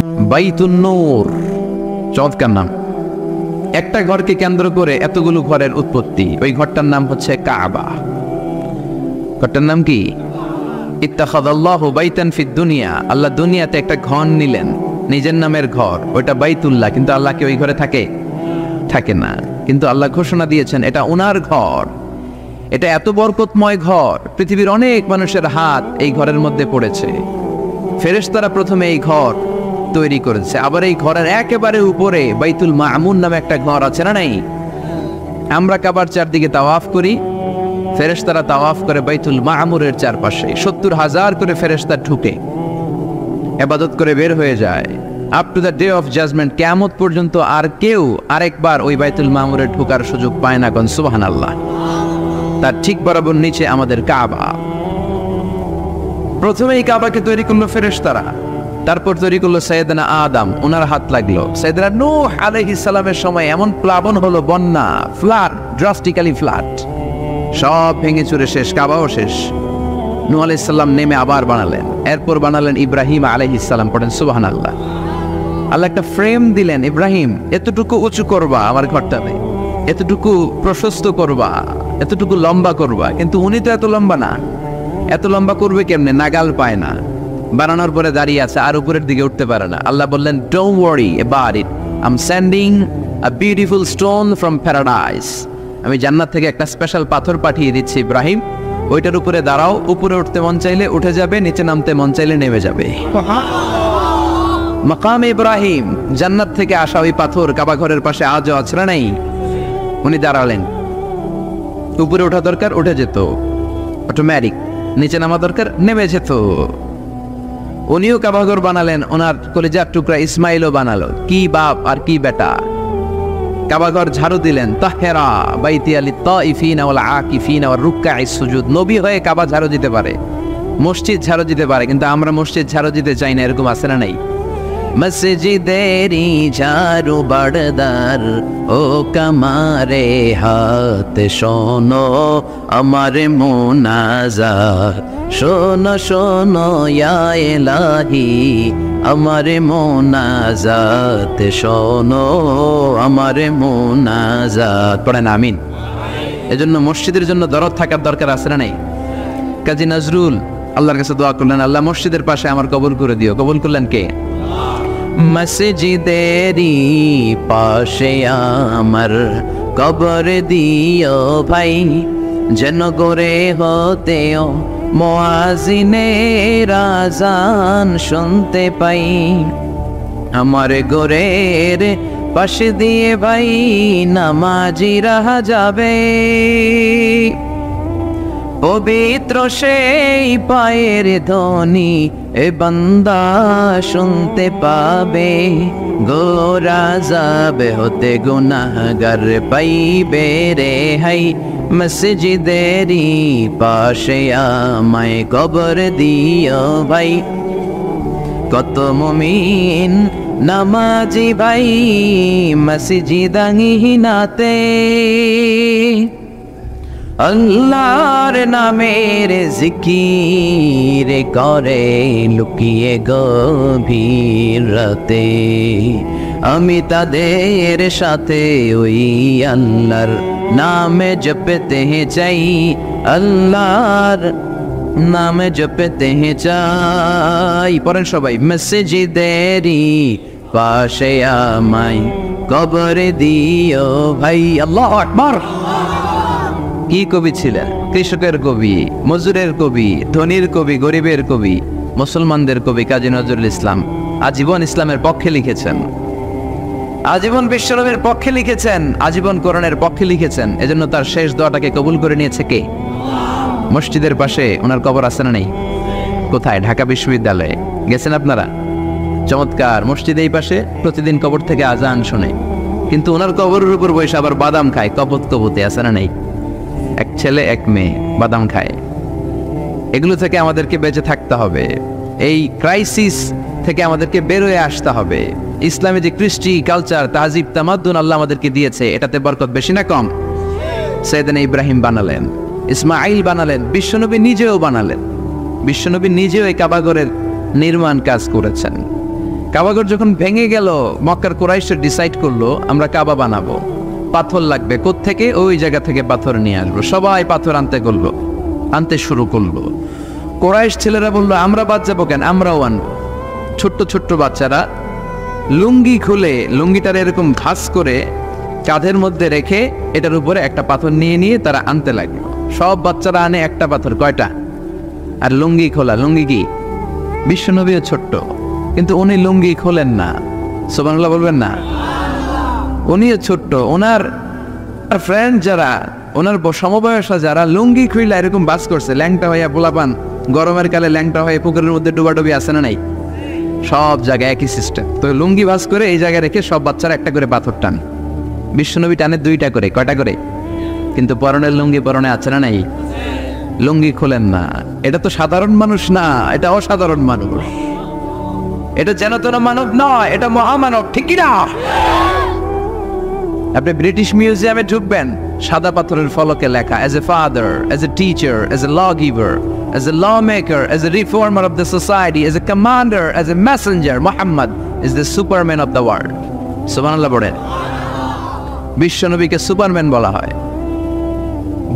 বাইতুন নূর, চমৎকার নাম। একটা ঘরকে কেন্দ্র করে এতগুলো ঘরের উৎপত্তি। ওই ঘরটার নাম হচ্ছে কাবা। ঘরটার নাম কি? ইত্তাখাযাল্লাহু বাইতান ফিদ দুনিয়া, আল্লাহ দুনিয়াতে একটা ঘর নিলেন, নিজের নামের ঘর, ওইটা বাইতুল্লাহ। কিন্তু আল্লাহ কি ওই ঘরে থাকে না। কিন্তু আল্লাহ ঘোষণা দিয়েছেন এটা ওনার ঘর। এটা এত বরকতময় ঘর, পৃথিবীর অনেক মানুষের হাত এই ঘরের মধ্যে পড়েছে। ফেরেশতারা প্রথমে এই ঘর তৈরি করেছে। আবার এই ঘরের একেবারে উপরে বাইতুল মামুন নামে একটা ঘর আছে না নাই? আমরা কাবার চারদিকে তাওয়াফ করি, ফেরেশতারা তাওয়াফ করে বাইতুল মামুরের চারপাশে। 70,000 করে ফেরেশতা ঢুকে ইবাদত করে বের হয়ে যায়। Up to the day of judgement, কিয়ামত পর্যন্ত আর কেউ আরেকবার ওই বাইতুল মামুরে ঢোকার সুযোগ পায় না। কোন সুবহানাল্লাহ। তার ঠিক বরাবর নিচে আমাদের কাবা। প্রথমে এই কাবাকে তৈরি করলো ফেরেশতারা, তারপর তৈরি করলো সাইয়েদনা আদম, ওনার হাত লাগলো। সাইয়েদনা নূহ আলাইহিস সালামের সময় এমন প্লাবন হলো, বন্যা, ফ্লাড, ড্রাস্টিক্যালি ফ্লাড, সব ভেঙে চুরে শেষ, কাবাও শেষ। নূহ আলাইহিস সালাম নেমে আবার বানালেন। এরপর বানালেন ইব্রাহিম আলাইহিস সালাম। পড়েন সুবহানাল্লাহ। আল্লাহ একটা ফ্রেম দিলেন, ইব্রাহিম এতটুকু উঁচু করবা আমার ঘরটাতে, এতটুকু প্রশস্ত করবা, এতটুকু লম্বা করবা। কিন্তু উনি তো এত লম্বা না, এত লম্বা করবে কেমনে? নাগাল পায় না। বানানোর পরে দাঁড়িয়ে আছে, আর উপরের দিকে উঠতে পারে না। আল্লাহ বললেন, don't worry about it, I am sending a beautiful stone from paradise. আমি জান্নাত থেকে একটা স্পেশাল পাথর পাঠিয়ে দিচ্ছি ইব্রাহিম, ওইটার উপরে দাঁড়াও। উপরে উঠতে মন চাইলে উঠে যাবে, নিচে নামতে মন চাইলে নেমে যাবে। মাকাম ইব্রাহিম, জান্নাত থেকে আসা ওই পাথর কাবা ঘরের পাশে আজও আছে না নাই? উনি দাঁড়ালেন, উপরে ওঠা দরকার উঠে যেত অটোমেটিক, নিচে নামা দরকার নেমে যেত। উনিও কাবাঘর বানালেন, ওনার কলিজার টুকরা ইসমাইলও বানালো। কি বাপ আর কি বেটা! কাবাঘর ঝাড়ু দিলেন, তাহেরা বাইতি আলি তাইফিনা ওয়াল আকিফিনা ওয়ার রুকআইস সুজুদ। নবী হয়ে কাবা ঝাড়ু দিতে পারে, মসজিদ ঝাড়ু দিতে পারে, কিন্তু আমরা মসজিদ ঝাড়ু দিতে চাই না। এরকম আছে না নাই? মসজিদেরি ঝাড়ু বাড়দার, ও কামারে হাত শোনো আমার মুনাজাত, শোনো শোনো ইয়া ইলাহি আমার মুনাজাত, শোনো আমার মুনাজাত। পড়েন আমিন। এজন্য মসজিদের জন্য দরদ থাকার দরকার আছে না নাই? কাজী নজরুল আল্লাহর কাছে দোয়া করলেন, আল্লাহ মসজিদের পাশে আমার কবুল করে দিও। কবুল করলেন কে? মসজিদেরি পাশে আমার কবর দিও ভাই, যেন করে হতেও মুয়াজ্জিনের আযান শুনতে পাই। আমার গোরের পাশে দিয়ে ভাই নামাজিরা যাবে, পবিত্র সেই পায়ের ধ্বনি এ বান্দা শুনতে পাবে। গোরা যাবে হতে গুনাহগার পাইবে রে হাই, মসজিদেরি পাশে আমায় কবর দিও ভাই। কত মুমিন নামাজি ভাই মসজিদাঙ্গিনাতে, আল্লাহর নামের জিকির করে লুকিয়ে গভীর রাতে। আমি তাদের সাথে ওই আল্লাহর নামে জপতে চাই, আল্লাহর নামে জপতে চাই। পড়েন সবাই, মসজিদেরি পাশে আমায় কবর দিও ভাই। আল্লাহু আকবার। কি কবি ছিলেন? কৃষকের কবি, মজুরের কবি, ধনীর কবি, গরিবের কবি, মুসলমানদের কবি কাজী নজরুল ইসলাম আজীবন ইসলামের পক্ষে লিখেছেন, আজীবন বিশ্বনবীর পক্ষে লিখেছেন, আজীবন কোরআনের পক্ষে লিখেছেন। এজন্য তার শেষ দোয়াটাকে কবুল করে নিয়েছে কে? মসজিদের পাশে ওনার কবর আছে না নেই? কোথায়? ঢাকা বিশ্ববিদ্যালয়ে। গেছেন আপনারা? চমৎকার। মসজিদ এই পাশে, প্রতিদিন কবর থেকে আজান শুনে, কিন্তু ওনার কবরের উপর বসে আবার বাদাম খায়। কবত কবুতে আছে না নেই? এক ছেলে এক মেয়ে বাদাম খায়। এগুলো থেকে আমাদেরকে বেঁচে থাকতে হবে। এই ক্রাইসিস থেকে আমাদেরকে বের হয়ে আসতে হবে। ইসলামে যে কৃষ্টি কালচার, তাহজিব, তামাদ্দুন আল্লাহ আমাদেরকে দিয়েছে, এটাতে বরকত বেশি না কম? সাইয়েদনা ইব্রাহিম বানালেন, ইসমাইল বানালেন, বিশ্বনবী নিজেও বানালেন। বিশ্বনবী নিজেও এই কাবাঘরের নির্মাণ কাজ করেছেন। কাবাঘর যখন ভেঙে গেল, মক্কার কুরাইশরা ডিসাইড করলো আমরা কাবা বানাবো, পাথর লাগবে কোত্থেকে, ওই জায়গা থেকে পাথর নিয়ে আসবো। সবাই পাথর আনতে শুরু করলো। কুরাইশ ছেলেরা বললো আমরা বাদ যাবো কেন, আমরাও আনবো। ছোট্ট ছোট্ট বাচ্চারা লুঙ্গি খুলে, লুঙ্গিটার এরকম ভাঁজ করে কাঁধের মধ্যে রেখে এটার উপরে একটা পাথর নিয়ে তারা আনতে লাগলো। সব বাচ্চারা আনে একটা পাথর, কয়টা? আর লুঙ্গি খোলা। লুঙ্গি কি? বিশ্বনবীও ছোট্ট, কিন্তু উনি লুঙ্গি খোলেন না। সুবহানাল্লাহ বলবেন না? উনিও ছোট্ট, ওনার ফ্রেন্ড যারা, ওনার সমবয়সা যারা লুঙ্গি খুইলা এরকম বাস করছে, ল্যাংটা হইয়া পোলাপান গরমের কালে ল্যাংটা হয়ে পুকুরের মধ্যে ডুবাডুবি আছে না নাই? সব জায়গায় একই সিস্টেম। তো লুঙ্গি বাস করে এই জায়গায় রেখে সব বাচ্চারা একটা করে পাথর টান। বিশ্বনবী টানে দুইটা করে, কয়টা করে? কিন্তু পরনের লুঙ্গি পরনে আছে না নাই? লুঙ্গি খোলেন না। এটা তো সাধারণ মানুষ না, এটা অসাধারণ মানুষ। এটা যেন তেন মানব নয়, এটা মহামানব, ঠিক কিনা? আপনি ব্রিটিশ মিউজিয়ামে ঢুকবেন, সাদা পাথরের ফলকে লেখা as a father, as a teacher, as a law giver, as a law maker, as a reformer of the society, as a commander, as a messenger, Muhammad is the superman of the world. সুবহানাল্লাহ বলেন। বিশ্বনবীকে Superman বলা হয়।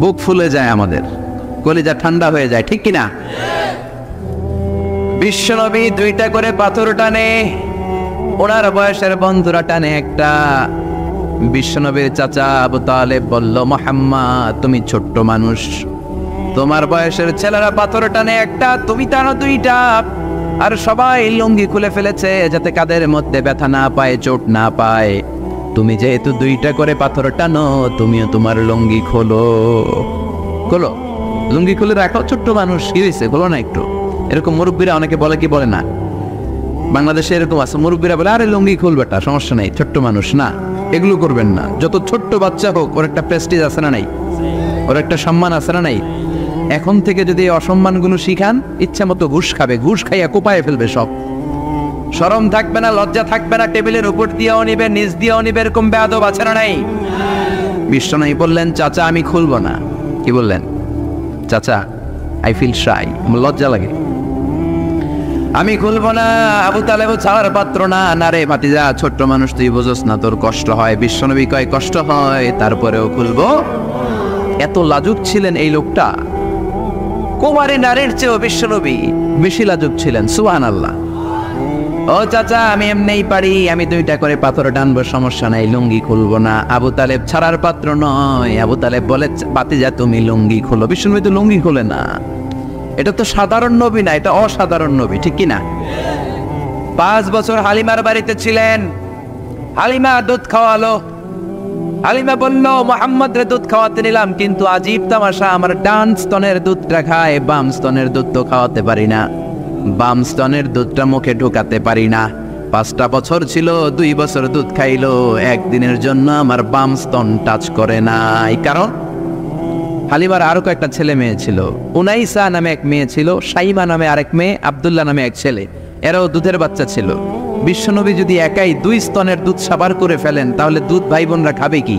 বুক ফুলে যায় আমাদের, কলিজা ঠান্ডা হয়ে যায়, ঠিক কিনা? বিশ্বনবী দুইটা করে পাথর টানে, ওনার বয়সের বন্ধুরা টানে একটা। বিশ্বনবীর চাচা আবু তালেব বলল, মুহাম্মদ তুমি ছোট্ট মানুষ, তোমার বয়সের ছেলেরা পাথর টানে একটা, তুমি টানো দুইটা। আর সবাই লুঙ্গি খুলে ফেলেছে যাতে কাদের মধ্যে ব্যথা না পায়, চোট না পায়। তুমি যেহেতু দুইটা করে পাথর টানো, তুমিও তোমার লুঙ্গি খোলো। লুঙ্গি খুলে রাখো, ছোট্ট মানুষ, কি হয়েছে, খোলো না একটু। এরকম মুরব্বীরা অনেকে বলে, কি বলে না? বাংলাদেশে এরকম আছে, মুরব্বীরা বলে আরে লুঙ্গি খুলবেটা, সমস্যা নেই, ছোট্ট মানুষ না। এগুলো করবেন না। যত ছোট্ট বাচ্চা হোক, ওর একটা প্রেস্টিজ আছে না নাই? ওর একটা সম্মান আছে না নাই? এখন থেকে যদি এই অসম্মানগুলো শিখান, ইচ্ছা মতো ঘুষ খাবে, ঘুষ খাইয়া কোপায় ফেলবে সব। শরম থাকবে না, লজ্জা থাকবে না, টেবিলের উপর দিয়েও নিবে, নিচ দিয়েও নিবে, এরকম বেয়াদব আছে না নাই? বিশ্বনবী বললেন, চাচা আমি খুলবো না। কি বললেন? চাচা আই ফিল শাই, লজ্জা লাগে, আমি খুলবো না। আবু তালেব ছাড়ার পাত্র না। না রে ভাতিজা, ছোট্ট মানুষ, তুই বুঝোস না, তোর কষ্ট হয়। বিশ্বনবী কয় কষ্ট হয়, তারপরেও খুলবো। এত লাজুক ছিলেন এই লোকটা, কুমারী নারীর চেয়েও বিশ্বনবী বেশি লাজুক ছিলেন। সুবহানাল্লাহ। ও চাচা আমি এমনিই পারি, আমি দুইটা করে পাথর টানবো, সমস্যা নাই, লুঙ্গি খুলবো না। আবু তালেব ছাড়ার পাত্র নয়। আবু তালেব বলে, ভাতিজা তুমি লুঙ্গি খোলো। বিশ্বনবী তো লুঙ্গি খোলে না। এটা তো সাধারণ নবী না, এটা অসাধারণ নবী, ঠিক কিনা? 5 বছর হালিমার বাড়িতে ছিলেন। হালিমা দুধ খাওয়ালো। হালিমা বলল, মুহাম্মদ রে দুধ খাওয়াতে নিলাম, কিন্তু আজীব তামাশা, আমার ডান স্তনের দুধটা খায়, বাম স্তনের দুধ তো খাওয়াতে পারি না, বাম স্তনের দুধটা মুখে ঢোকাতে পারি না। 5টা বছর ছিল, 2 বছর দুধ খাইলো, একদিনের জন্য আমার বাম স্তন টাচ করে নাই। কারণ হালিমার আরো কয়েকটা ছেলে মেয়ে ছিল। উনাইসা নামে এক মেয়ে ছিল, শাইমা নামে আরেক মেয়ে, আব্দুল্লাহ নামে এক ছেলে। এরাও দুধের বাচ্চা ছিল। বিশ্বনবী যদি একাই 2 স্তনের দুধ সাবার করে ফেলেন, তাহলে দুধ ভাই বোনরা খাবে কি?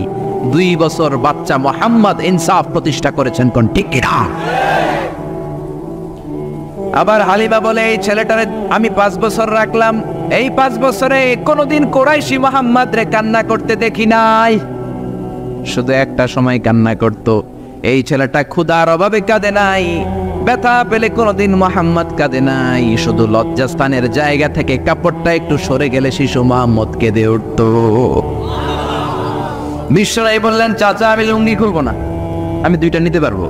2 বছর বাচ্চা মুহাম্মদ ইনসাফ প্রতিষ্ঠা করেছেন, কোন ঠিক কিনা? আবার হালিমা বলে, এই ছেলেটারে আমি 5 বছর রাখলাম, এই 5 বছরে কোনোদিন কোরাইশি মুহাম্মদ রে কান্না করতে দেখি নাই। শুধু একটা সময় কান্না করতো। এই ছেলেটা ক্ষুধার অভাবে কাঁদে নাই, ব্যথা পেলে কোনোদিন মুহাম্মদ কাঁদে নাই। শুধু লজ্জাস্থানের জায়গা থেকে কাপড়টা একটু সরে গেলে শিশু মুহাম্মদ কেঁদে উঠত। বিশ্বনবী বললেন, চাচা আমি লুঙ্গি খুলবো না, আমি 2টা নিতে পারবো।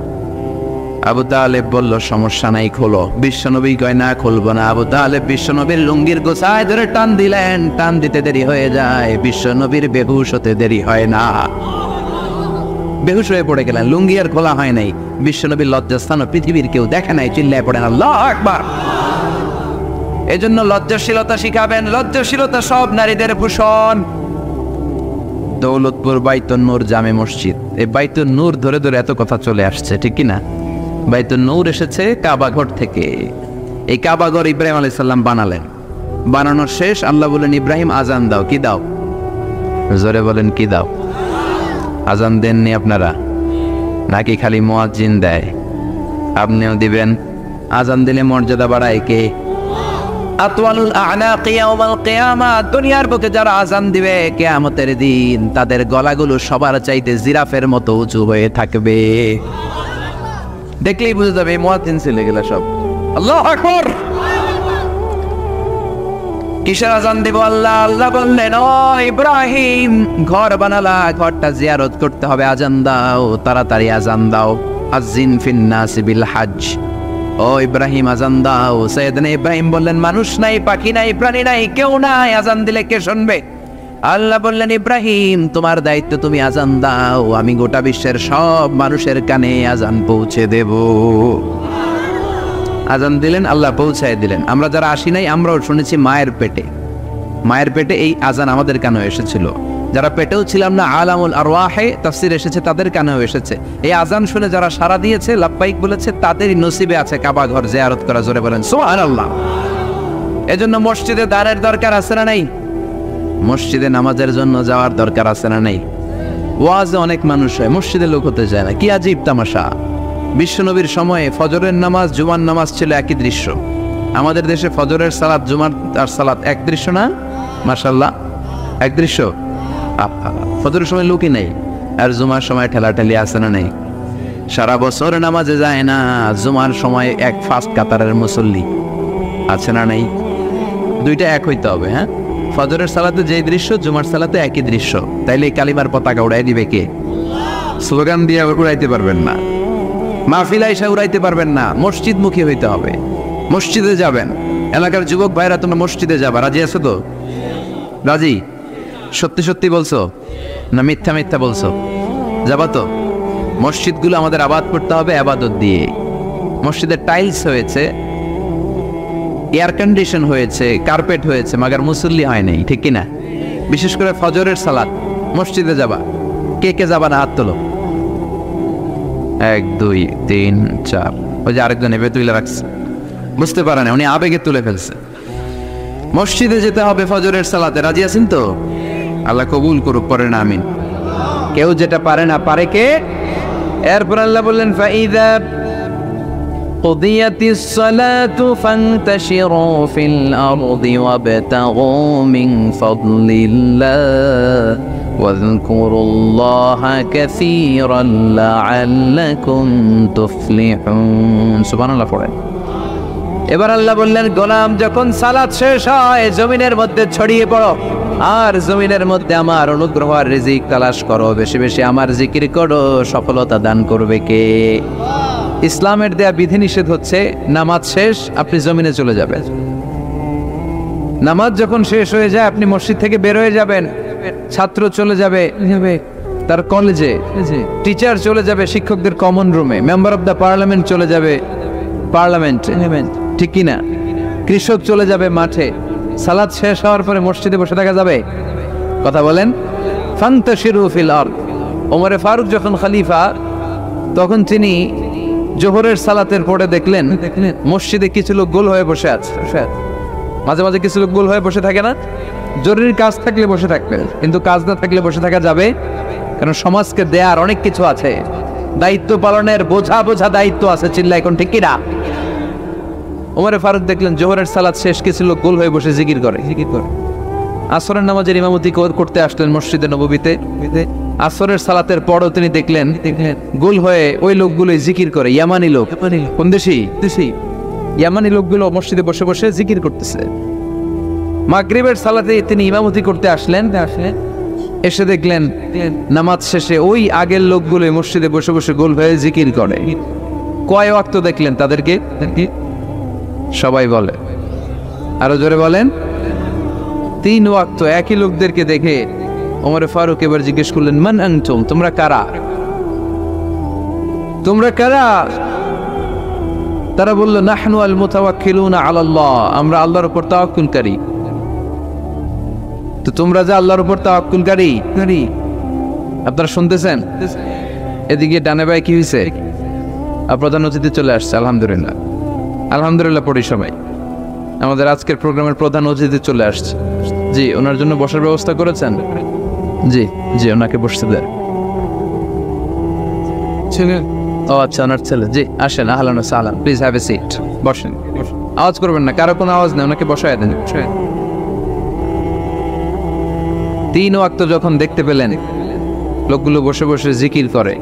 আবু তালেব বলল, সমস্যা নাই, খোলো। বিশ্বনবী কয় না, খুলবো না। আবু তালেব বিশ্বনবীর লুঙ্গির গোছায় ধরে টান দিলেন। টান দিতে দেরি হয়ে যায়, বিশ্বনবীর বেহুশ হতে দেরি হয় না। বেহুশ হয়ে পড়ে গেলেন, লুঙ্গি আর খোলা হয় নাই। বিশ্বনবীর লজ্জাস্থান পৃথিবীর কেউ দেখে নাই, চিল্লায় পড়েন আল্লাহু আকবার। এজন্য লজ্জাশীলতা শিখাবেন। লজ্জাশীলতা সব নারীদের ভূষণ। দৌলতপুর বাইতুন নূর জামে মসজিদ, এই বাইতুন নূর ধরে ধরে এত কথা চলে আসছে, ঠিক কিনা? বাইতুন নূর এসেছে কাবাঘর থেকে। এই কাবাঘর ইব্রাহিম আলাইহিস সালাম বানালেন। বানানোর শেষ, আল্লাহ বলেন, ইব্রাহিম আজান দাও। কি দাও? জোরে বলেন, কি দাও? আজান দেননি আপনারা? নাকি খালি মুয়াজ্জিন দেয়? আপনিও দিবেন। আজান দিলে মর্যাদা বাড়ায় কে? আতওয়ালুল আ'নাকি ইয়াওমাল কিয়ামা, দুনিয়ার বুকে যারা আজান দিবে কিয়ামতের দিন তাদের গলাগুলো সবার চাইতে জিরাফের মতো উঁচু হয়ে থাকবে। দেখলেই বুঝে যাবে মুয়াজ্জিন ছেলে গেলা সব। আল্লাহু আকবার। কিসের আজান দিব? আল্লাহ আল্লাহ বললেন, ও ইব্রাহিম, ঘর বানালা, ঘরটা জিয়ারত করতে হবে, আজান দাও, তাড়াতাড়ি আজান দাও। আযিন ফিন নাসি বিল হজ। ও ইব্রাহিম আজান দাও। সাইয়েদনা ইব্রাহিম বললেন, মানুষ নাই, পাখি নাই, প্রাণী নাই, কেউ নাই, আজান দিলে কে শুনবে? আল্লাহ বললেন, ইব্রাহিম তোমার দায়িত্ব, তুমি আজান দাও, আমি গোটা বিশ্বের সব মানুষের কানে আজান পৌঁছে দেব। আজান দিলেন, আল্লাহ পৌঁছায় দিলেন। আমরা যারা আসি নাই আমরাও শুনেছি মায়ের পেটে, মায়ের পেটে এই আজান আমাদের কানেও এসেছিল। যারা পেটেও ছিলাম না, আলামুল আরওয়াহে তাফসীর এসেছে, তাদের কানেও এসেছে। এই আজান শুনে যারা সাড়া দিয়েছে, লাব্বাইক বলেছে, তাদেরই নসিবে আছে কাবা ঘর জিয়ারত করা। জোরে বলেন সুবহানাল্লাহ। এজন্য মসজিদে দাঁড়ের দরকার আছে না নাই? মসজিদে নামাজের জন্য যাওয়ার দরকার আছে না নাই? ওয়াজে অনেক মানুষ হয়, মসজিদে লোক হতে যায় না। কি আজীব তামাশা! বিশ্বনবীর সময়ে ফজরের নামাজ, জুমার নামাজ ছিল একই দৃশ্য। আমাদের দেশে ফজরের সালাত, জুমার আর সালাত এক দৃশ্য না? মাশাআল্লাহ, এক দৃশ্য। ফজরের সময় লোকই নেই, আর জুমার সময় ঠেলাঠেলি আছে না নেই? সারা বছর নামাজে যায় না, জুমার সময় এক ফার্স্ট কাতারের মুসল্লি আছে না নাই? দুইটা এক হইতে হবে। হ্যাঁ, ফজরের সালাতে যেই দৃশ্য, জুমার সালাতে একই দৃশ্য। তাইলে কালিমার পতাকা উড়াই দিবে কে? স্লোগান দিয়ে উড়াইতে পারবেন না, মাহফিল আইসা উড়াইতে পারবেন না। মসজিদ মুখী হইতে হবে। মসজিদে যাবেন। এলাকার যুবক ভাইরা, তোমরা মসজিদে যাবা, রাজি আছো তো? রাজি? সত্যি সত্যি বলছো না মিথ্যা মিথ্যা বলছো? যাবা তো? মসজিদগুলো আমাদের আবাদ করতে হবে আবাদত দিয়ে। মসজিদের টাইলস হয়েছে, এয়ার কন্ডিশন হয়েছে, কার্পেট হয়েছে, মাগার মুসল্লি হয় নাই, ঠিক কিনা? বিশেষ করে ফজরের সালাত মসজিদে যাবা। কে কে যাবা না হাত তোলো। 1 2 3 4। ওই যে আরেকজন এভাবে তুলে রাখছে, বুঝতে পারে না, উনি আবেগে তুলে ফেলছে। মসজিদে যেতে হবে ফজরের সালাতে। রাজি আছেন তো? আল্লাহ কবুল করুক, পড়েন আমিন। কেউ যেটা পারে না, পারে কে? এরপর আল্লাহ বললেন, ফাইদা কুদিয়াতিস সালাতু ফান্তাশিরু ফিল আরদি ওয়াবতাগু মিন ফাদলিল্লাহ ওয়াযকুরুল্লাহা কাসীরান লাআল্লাকুম তুফলিহুন। সুবহানাল্লাহ পড়েন। এবার আল্লাহ বললেন, গোলাম যখন সালাত শেষ হয় জমিনের মধ্যে ছড়িয়ে পড়ো, আর জমিনের মধ্যে আমার অনুগ্রহ আর রিজিক তালাশ করো, বেশি বেশি আমার জিকির করো। সফলতা দান করবে কে? ইসলামের দেয়া বিধিনিষেধ হচ্ছে, নামাজ শেষ আপনি জমিনে চলে যাবেন। নামাজ যখন শেষ হয়ে যায় আপনি মসজিদ থেকে বের হয়ে যাবেন। ছাত্র চলে যাবে তার কলেজে, টিচার চলে যাবে শিক্ষকদের কমন রুমে, মেম্বার অফ দ্য পার্লামেন্ট চলে যাবে পার্লামেন্টে, ঠিক কিনা? কৃষক চলে যাবে মাঠে। সালাত শেষ হওয়ার পরে মসজিদে বসে থাকা যাবে? কথা বলেন। ফান্তাশিরু ফিল আরদ। ওমরে ফারুক যখন খলিফা, তখন তিনি জোহরের সালাতের পরে দেখলেন মসজিদে কিছু লোক গোল হয়ে বসে আছে। মাঝে মাঝে কিছু লোক গোল হয়ে বসে থাকে না? জরুরি কাজ থাকলে বসে থাকবে, কিন্তু কাজ না থাকলে বসে থাকা যাবে? কারণ সমাজকে দেয়ার অনেক কিছু আছে, দায়িত্ব পালনের বোঝা বোঝা দায়িত্ব আছে। চিল্লা এখন, ঠিক কিনা? ওমরে ফারুক দেখলেন জোহরের সালাত শেষ, কিছু লোক গোল হয়ে বসে জিকির করে। আসরের নামাজের ইমামতি করতে আসলেন মসজিদে নববীতে। আসরের সালাতের পরও তিনি দেখলেন গোল হয়ে ওই লোকগুলো জিকির করে। ইয়ামানি লোক। কোন দেশি? ইয়ামানি লোকগুলো মসজিদে বসে বসে জিকির করতেছে। মাগরিবের সালাতে তিনি ইমামতি করতে আসলেন, এসে দেখলেন নামাজ শেষে ওই আগের লোকগুলো মসজিদে বসে বসে গোল হয়ে জিকির করে। কয় ওয়াক্ত দেখলেন তাদেরকে? সবাই বলে, আরো জোরে বলেন। 3 ওয়াক্ত একই লোকদেরকে দেখে ওমর ফারুক এবার জিজ্ঞেস করলেন, মান আনতুম, তোমরা কারা? তোমরা কারা? তারা বলল, নাহনু আল মুতাওয়াক্কিলুনা আলাল্লাহ, আমরা আল্লাহর উপর তাওয়াক্কুলকারী। তো তোমরা যে আল্লাহর উপর তাওয়াক্কুলকারী, আপনারা শুনতেছেন? এদিকে ডানে বাই কি হয়েছে? প্রধান অতিথি চলে আসছে। আলহামদুলিল্লাহ, আলহামদুলিল্লাহ পড়ি সবাই। আমাদের আজকের প্রোগ্রামের প্রধান অতিথি চলে আসছে। জি, ওনার জন্য বসার ব্যবস্থা করেছেন? জি জি, ওনাকে বসতে দেন। ছেলে? ও আচ্ছা, ওনার ছেলে। জি, আসেন। আহলান ওয়া সাহলান, প্লিজ হ্যাভ এ সিট, বসেন। আওয়াজ করবেন না, কারো কোনো আওয়াজ নেই, ওনাকে বসায় দেন। 3 ওয়াক্ত যখন দেখতে পেলেন লোকগুলো বসে বসে জিকির করে,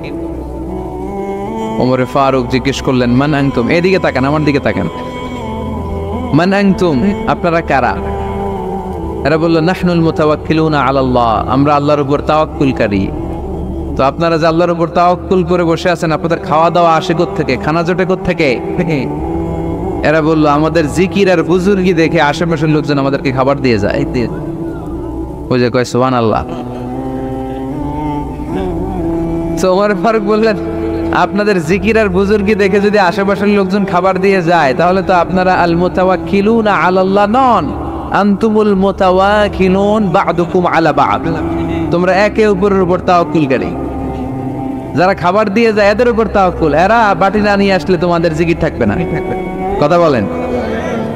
ওমরে ফারুক জিজ্ঞেস করলেন, মান আনতুম, এদিকে তাকান, আমার দিকে তাকান, মান আনতুম, আপনারা কারা? এরা বলল, নাহনুল মুতাওয়াক্কিলুনা আলাল্লাহ, আমরা আল্লাহর উপর তাওয়াক্কুলকারী। তো আপনারা যে আল্লাহর উপর তাওয়াক্কুল করে বসে আছেন, আপনাদের খাওয়া দাওয়া আসে কোত্থেকে, খানা জোটে কোত্থেকে? এরা বলল, আমাদের জিকির আর বুজুর্গি দেখে আশেপাশের লোকজন আমাদেরকে খাবার দিয়ে যায়। ওই যে কয় সুবহানাল্লাহ। তো ওমর ফারুক বললেন, আপনাদের জিকির আর বুজুর্গি দেখে যদি আশেপাশের লোকজন খাবার দিয়ে যায়, তাহলে তো আপনারা আল মুতাওয়াক্কিলুনা আলাল্লাহ নন, আনতুমুল মুতাওয়াক্কিলুন বা'দুকুম আলা বা'দ, তোমরা একে অপরের উপর তাওয়াক্কুলকারী। যারা খাবার দিয়ে যায় এদের উপর তাওয়াক্কুল, এরা বাটি না নিয়ে আসলে তোমাদের জিকির থাকবে না। কথা বলেন।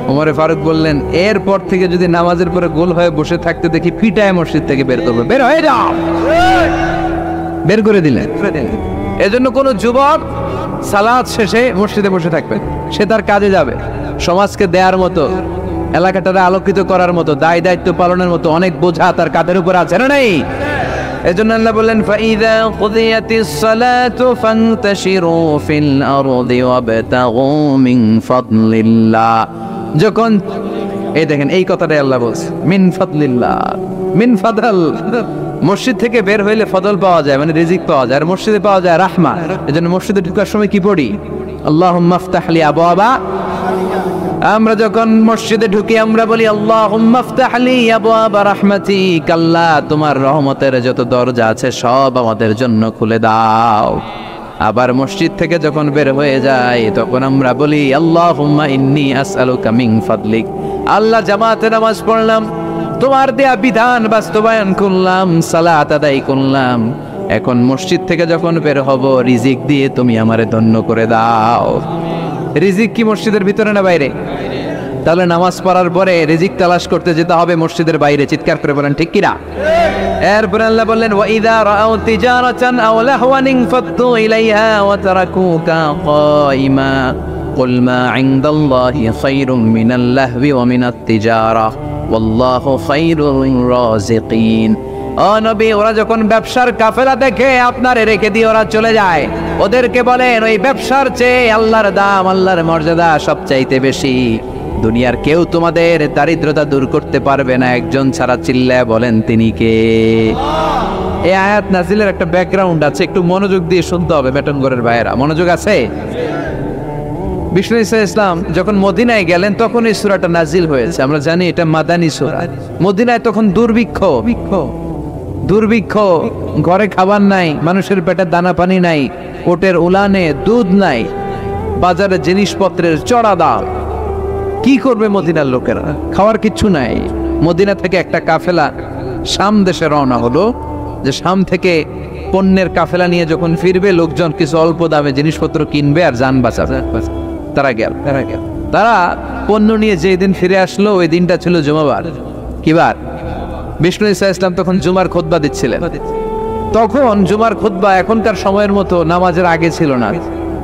ওমরে ফারুক বললেন, এরপর থেকে যদি নামাজের পরে গোল হয়ে বসে থাকতে দেখি, পিটায় মসজিদ থেকে বের করবে, বের হয়ে যাও, বের করে দিলেন। এজন্য কোন যুবক সালাত শেষে মসজিদে বসে থাকবে, সে তার কাজে যাবে, সমাজকে দেওয়ার মতো, এলাকাটারে আলোকিত করার মতো, দায় দায়িত্ব পালনের মতো অনেক বোঝা তার কাঁধের উপর আছে না নাই? এজন্য আল্লাহ বললেন, ফাইযা কুদিয়াতিস সালাতু ফান্তাশিরু ফিল আরদি ওয়াবতাগু মিন ফাদলিল্লাহ। যখন এই দেখেন এই কথাটাই আল্লাহ বলছে, মিন ফাদলিল্লাহ, মিন ফাদল। মসজিদ থেকে বের হইলে ফদল পাওয়া যায়, মানে রিজিক পাওয়া যায়, আর মসজিদে পাওয়া যায় রাহমা। এজন্য মসজিদে ঢোকার সময় কি পড়ি? আল্লাহুম্মা আফতাহ লি আবওয়াবা। আমরা যখন মসজিদে ঢুকি আমরা বলি, আল্লাহুম্মা আফতাহ লি আবওয়াবা রাহমাতিক, আল্লাহ তোমার রহমতের যত দরজা আছে সব আমাদের জন্য খুলে দাও। আবার মসজিদ থেকে যখন বের হয়ে যায় তখন আমরা বলি, আল্লাহুম্মা ইন্নী আসআলুকা মিন ফাদলিক, আল্লাহ জামাতে নামাজ পড়লাম, তোমার দেয়া বিধান বাস্তবায়ন করলাম, সালাত আদায় করলাম, এখন মসজিদ থেকে যখন বের হব রিজিক দিয়ে তুমি আমারে ধন্য করে দাও। রিজিক কি মসজিদের ভিতরে না বাইরে? তাহলে নামাজ পড়ার পরে রিজিক তালাশ করতে যেতে হবে মসজিদের বাইরে। চিৎকার করে বলেন ঠিক কিনা? এরপর আল্লাহ বললেন, ওয়া ইযা রাআউ তিজারাতান আও লাহওয়ান ফাদ্দু ইলাইহা ওয়া তারাকুকা কাইমা কুল মা ইনদাল্লাহি খায়রুম মিনাল লাহবি ওয়া মিনাত তিজারা ওয়াল্লাহু খায়রুর রাযিকিন। ও নবী, ওরা যখন ব্যবসার কাফেলা দেখে আপনারে রেখে দিয়ে ওরা চলে যায়, ওদেরকে বলেন ওই ব্যবসার চেয়ে আল্লাহর দাম, আল্লাহর মর্যাদা সবচাইতে বেশি। দুনিয়ার কেউ তোমাদের দারিদ্রতা দূর করতে পারবে না, একজন ছাড়া। চিল্লায় বলেন তিনি কে? এই আয়াত নাজিলের একটা ব্যাকগ্রাউন্ড আছে, একটু মনোযোগ দিয়ে শুনতে হবে। বেটনগরের ভাইয়েরা মনোযোগ আছে? বিষ্ণু ঈসা ইসলাম যখন মদিনায় গেলেন তখন এই সূরাটা নাজিল হয়েছে। আমরা জানি এটা মাদানী সূরা। মদিনায় তখন দুর্ভিক্ষ, ঘরে খাবার নাই, মানুষের পেটে দানা পানি নাই, ওটের উলানে দুধ নাই, বাজারে জিনিসপত্রের চড়া দাম। কি করবে মদিনার লোকেরা? খাওয়ার কিচ্ছু নাই। মদিনা থেকে একটা কাফেলা শাম দেশে রওনা হলো, যে শাম থেকে পণ্যের কাফেলা নিয়ে যখন ফিরবে, লোকজন কিছু অল্প দামে জিনিসপত্র কিনবে আর যান বাঁচাবে। তারা পণ্য নিয়ে যেই দিন ফিরে আসলো ওই দিনটা ছিল জুমাবার। কি বার? বিষ্ণু ঈসা ইসলাম তখন জুমার খুতবা দিচ্ছিলেন। তখন জুমার খুতবা এখনকার সময়ের মতো নামাজের আগে ছিল না,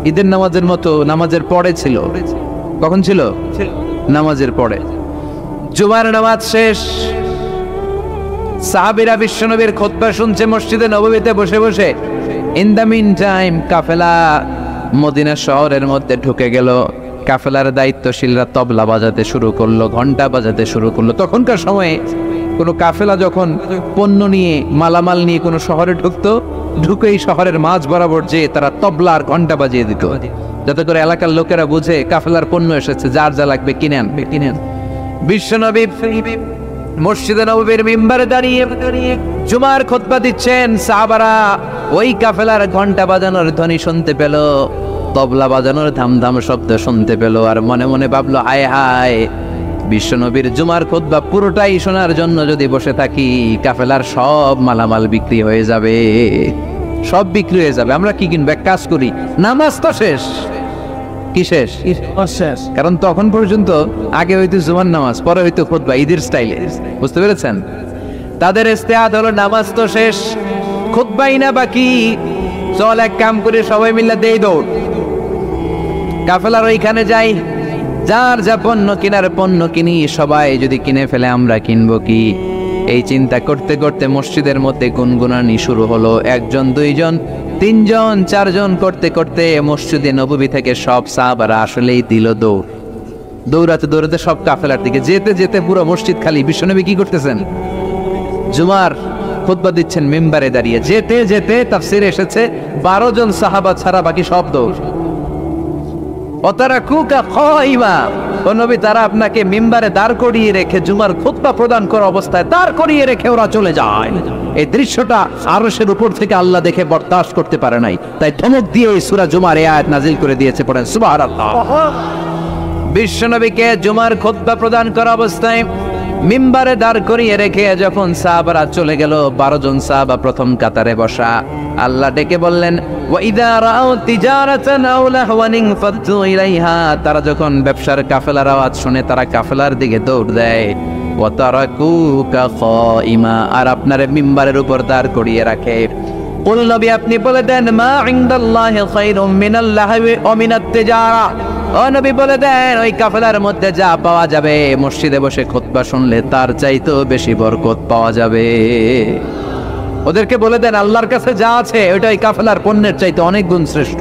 ঈদের নামাজের মতো নামাজের পরে ছিল। কখন ছিল? নামাজের পরে। জুমার নামাজ শেষ, সাহাবীরা বিশ্বনবীর খুতবা শুনছে মসজিদে নববীতে বসে বসে। In the mean time Kafela Medina শহরের মধ্যে ঢুকে গেল। কাফেলার দায়িত্বশীলরা তবলা বাজাতে শুরু করলো, ঘন্টা বাজাতে শুরু করলো। তখনকার সময়ে কোনো কাফেলা যখন পণ্য নিয়ে, মালামাল নিয়ে কোনো শহরে ঢুকতো, ঢুকেই শহরের মাঝ বরাবর যে তারা তবলা আর ঘন্টা বাজিয়ে দিত, যাতে করে এলাকার লোকেরা বুঝে কাফেলার পণ্য এসেছে, যার যা লাগবে কিনে আনবে। বিশ্বনবী মসজিদে নববীর মিম্বারে দাঁড়িয়ে জুমার খুতবা দিচ্ছেন। সাহাবারা ওই কাফেলার ঘন্টা বাজানোর ধ্বনি শুনতে পেল, তবলা বাজানোর ধামধাম শব্দ শুনতে পেল, আর মনে মনে ভাবলো, হায় হায়, বিশ্বনবীর জুমার খুতবা পুরোটাই শোনার জন্য যদি বসে থাকি, কাফেলার সব মালামাল বিক্রি হয়ে যাবে, সব বিক্রি হয়ে যাবে। আমরা কি কিনবো? এক কাজ করি, নামাজ তো শেষ। কি শেষ? কারণ তখন পর্যন্ত আগে হয়তো জুমার নামাজ, পরে হয়তো খুতবা, ঈদের স্টাইলে। বুঝতে পেরেছেন? তাদের ইস্তেহাদ হলো নামাজ তো শেষ, খুতবাই না বাকি, চল এক কাম করে সবাই মিলে দেই দৌড়, কাফেলার ওইখানে যাই, যার যা পণ্য কেনার পণ্য কিনি, সবাই যদি কিনে ফেলে আমরা কিনবো কি? এই চিন্তা করতে করতে মসজিদের মধ্যে গুনগুনানি শুরু হলো। একজন, দুইজন, তিনজন, চারজন করতে করতে মসজিদে নববী থেকে সব সাহাবারা আসলেই দিল দৌড়। দৌড়াতে দৌড়াতে সব কাফেলার দিকে যেতে যেতে পুরো মসজিদ খালি। বিশ্বনবী কি করতেছেন? জুমার খুতবা দিচ্ছেন মিম্বারে দাঁড়িয়ে। যেতে যেতে তাফসিরে এসেছে 12 জন সাহাবা ছাড়া বাকি সব দৌড়। অতারাকুকা খাইমা, ও নবী তারা আপনাকে মিম্বারে দাঁড় করিয়ে রেখে জুমার খুতবা প্রদান করা অবস্থায় দাঁড় করিয়ে রেখে ওরা চলে যায়। এই দৃশ্যটা আরশের উপর থেকে আল্লাহ দেখে বরদাস্ত করতে পারে নাই, তাই ধমক দিয়ে এই সূরা জুমার এই আয়াত নাজিল করে দিয়েছে। পড়েন সুবহানাল্লাহ। বিশ্বনবীকে জুমার খুতবা প্রদান করা অবস্থায় মিম্বারে দাঁড় করিয়ে রেখে যখন সাহাবারা চলে গেল, 12 জন সাহাবা প্রথম কাতারে বসা। আল্লাহ ডেকে বললেন, ওয়াইদা রাআউ তিজারাতান আও লাহওয়ান ফাদু ইলাইহা, তারা যখন ব্যবসার কাফেলার আওয়াজ শুনে তারা কাফেলার দিকে দৌড় দেয়। ওয়া তারাকুকা খাইমা, আর আপনারে মিম্বারের উপর দাঁড় করিয়ে রাখে। কুল নবী আপনি বলে দেন, মা ইনদাল্লাহি খায়রুম মিনাল লাহওয়ি ওয়া মিনাত তিজারা, ও নবী বলে দেন ওই কাফেলার মধ্যে যা পাওয়া যাবে মসজিদে বসে খুতবা শুনলে তার চাইতেও বেশি বরকত পাওয়া যাবে। ওদেরকে বলে দেন আল্লাহর কাছে যা আছে ওইটা ওই কাফেলার পণ্যের চাইতে অনেক গুণ শ্রেষ্ঠ,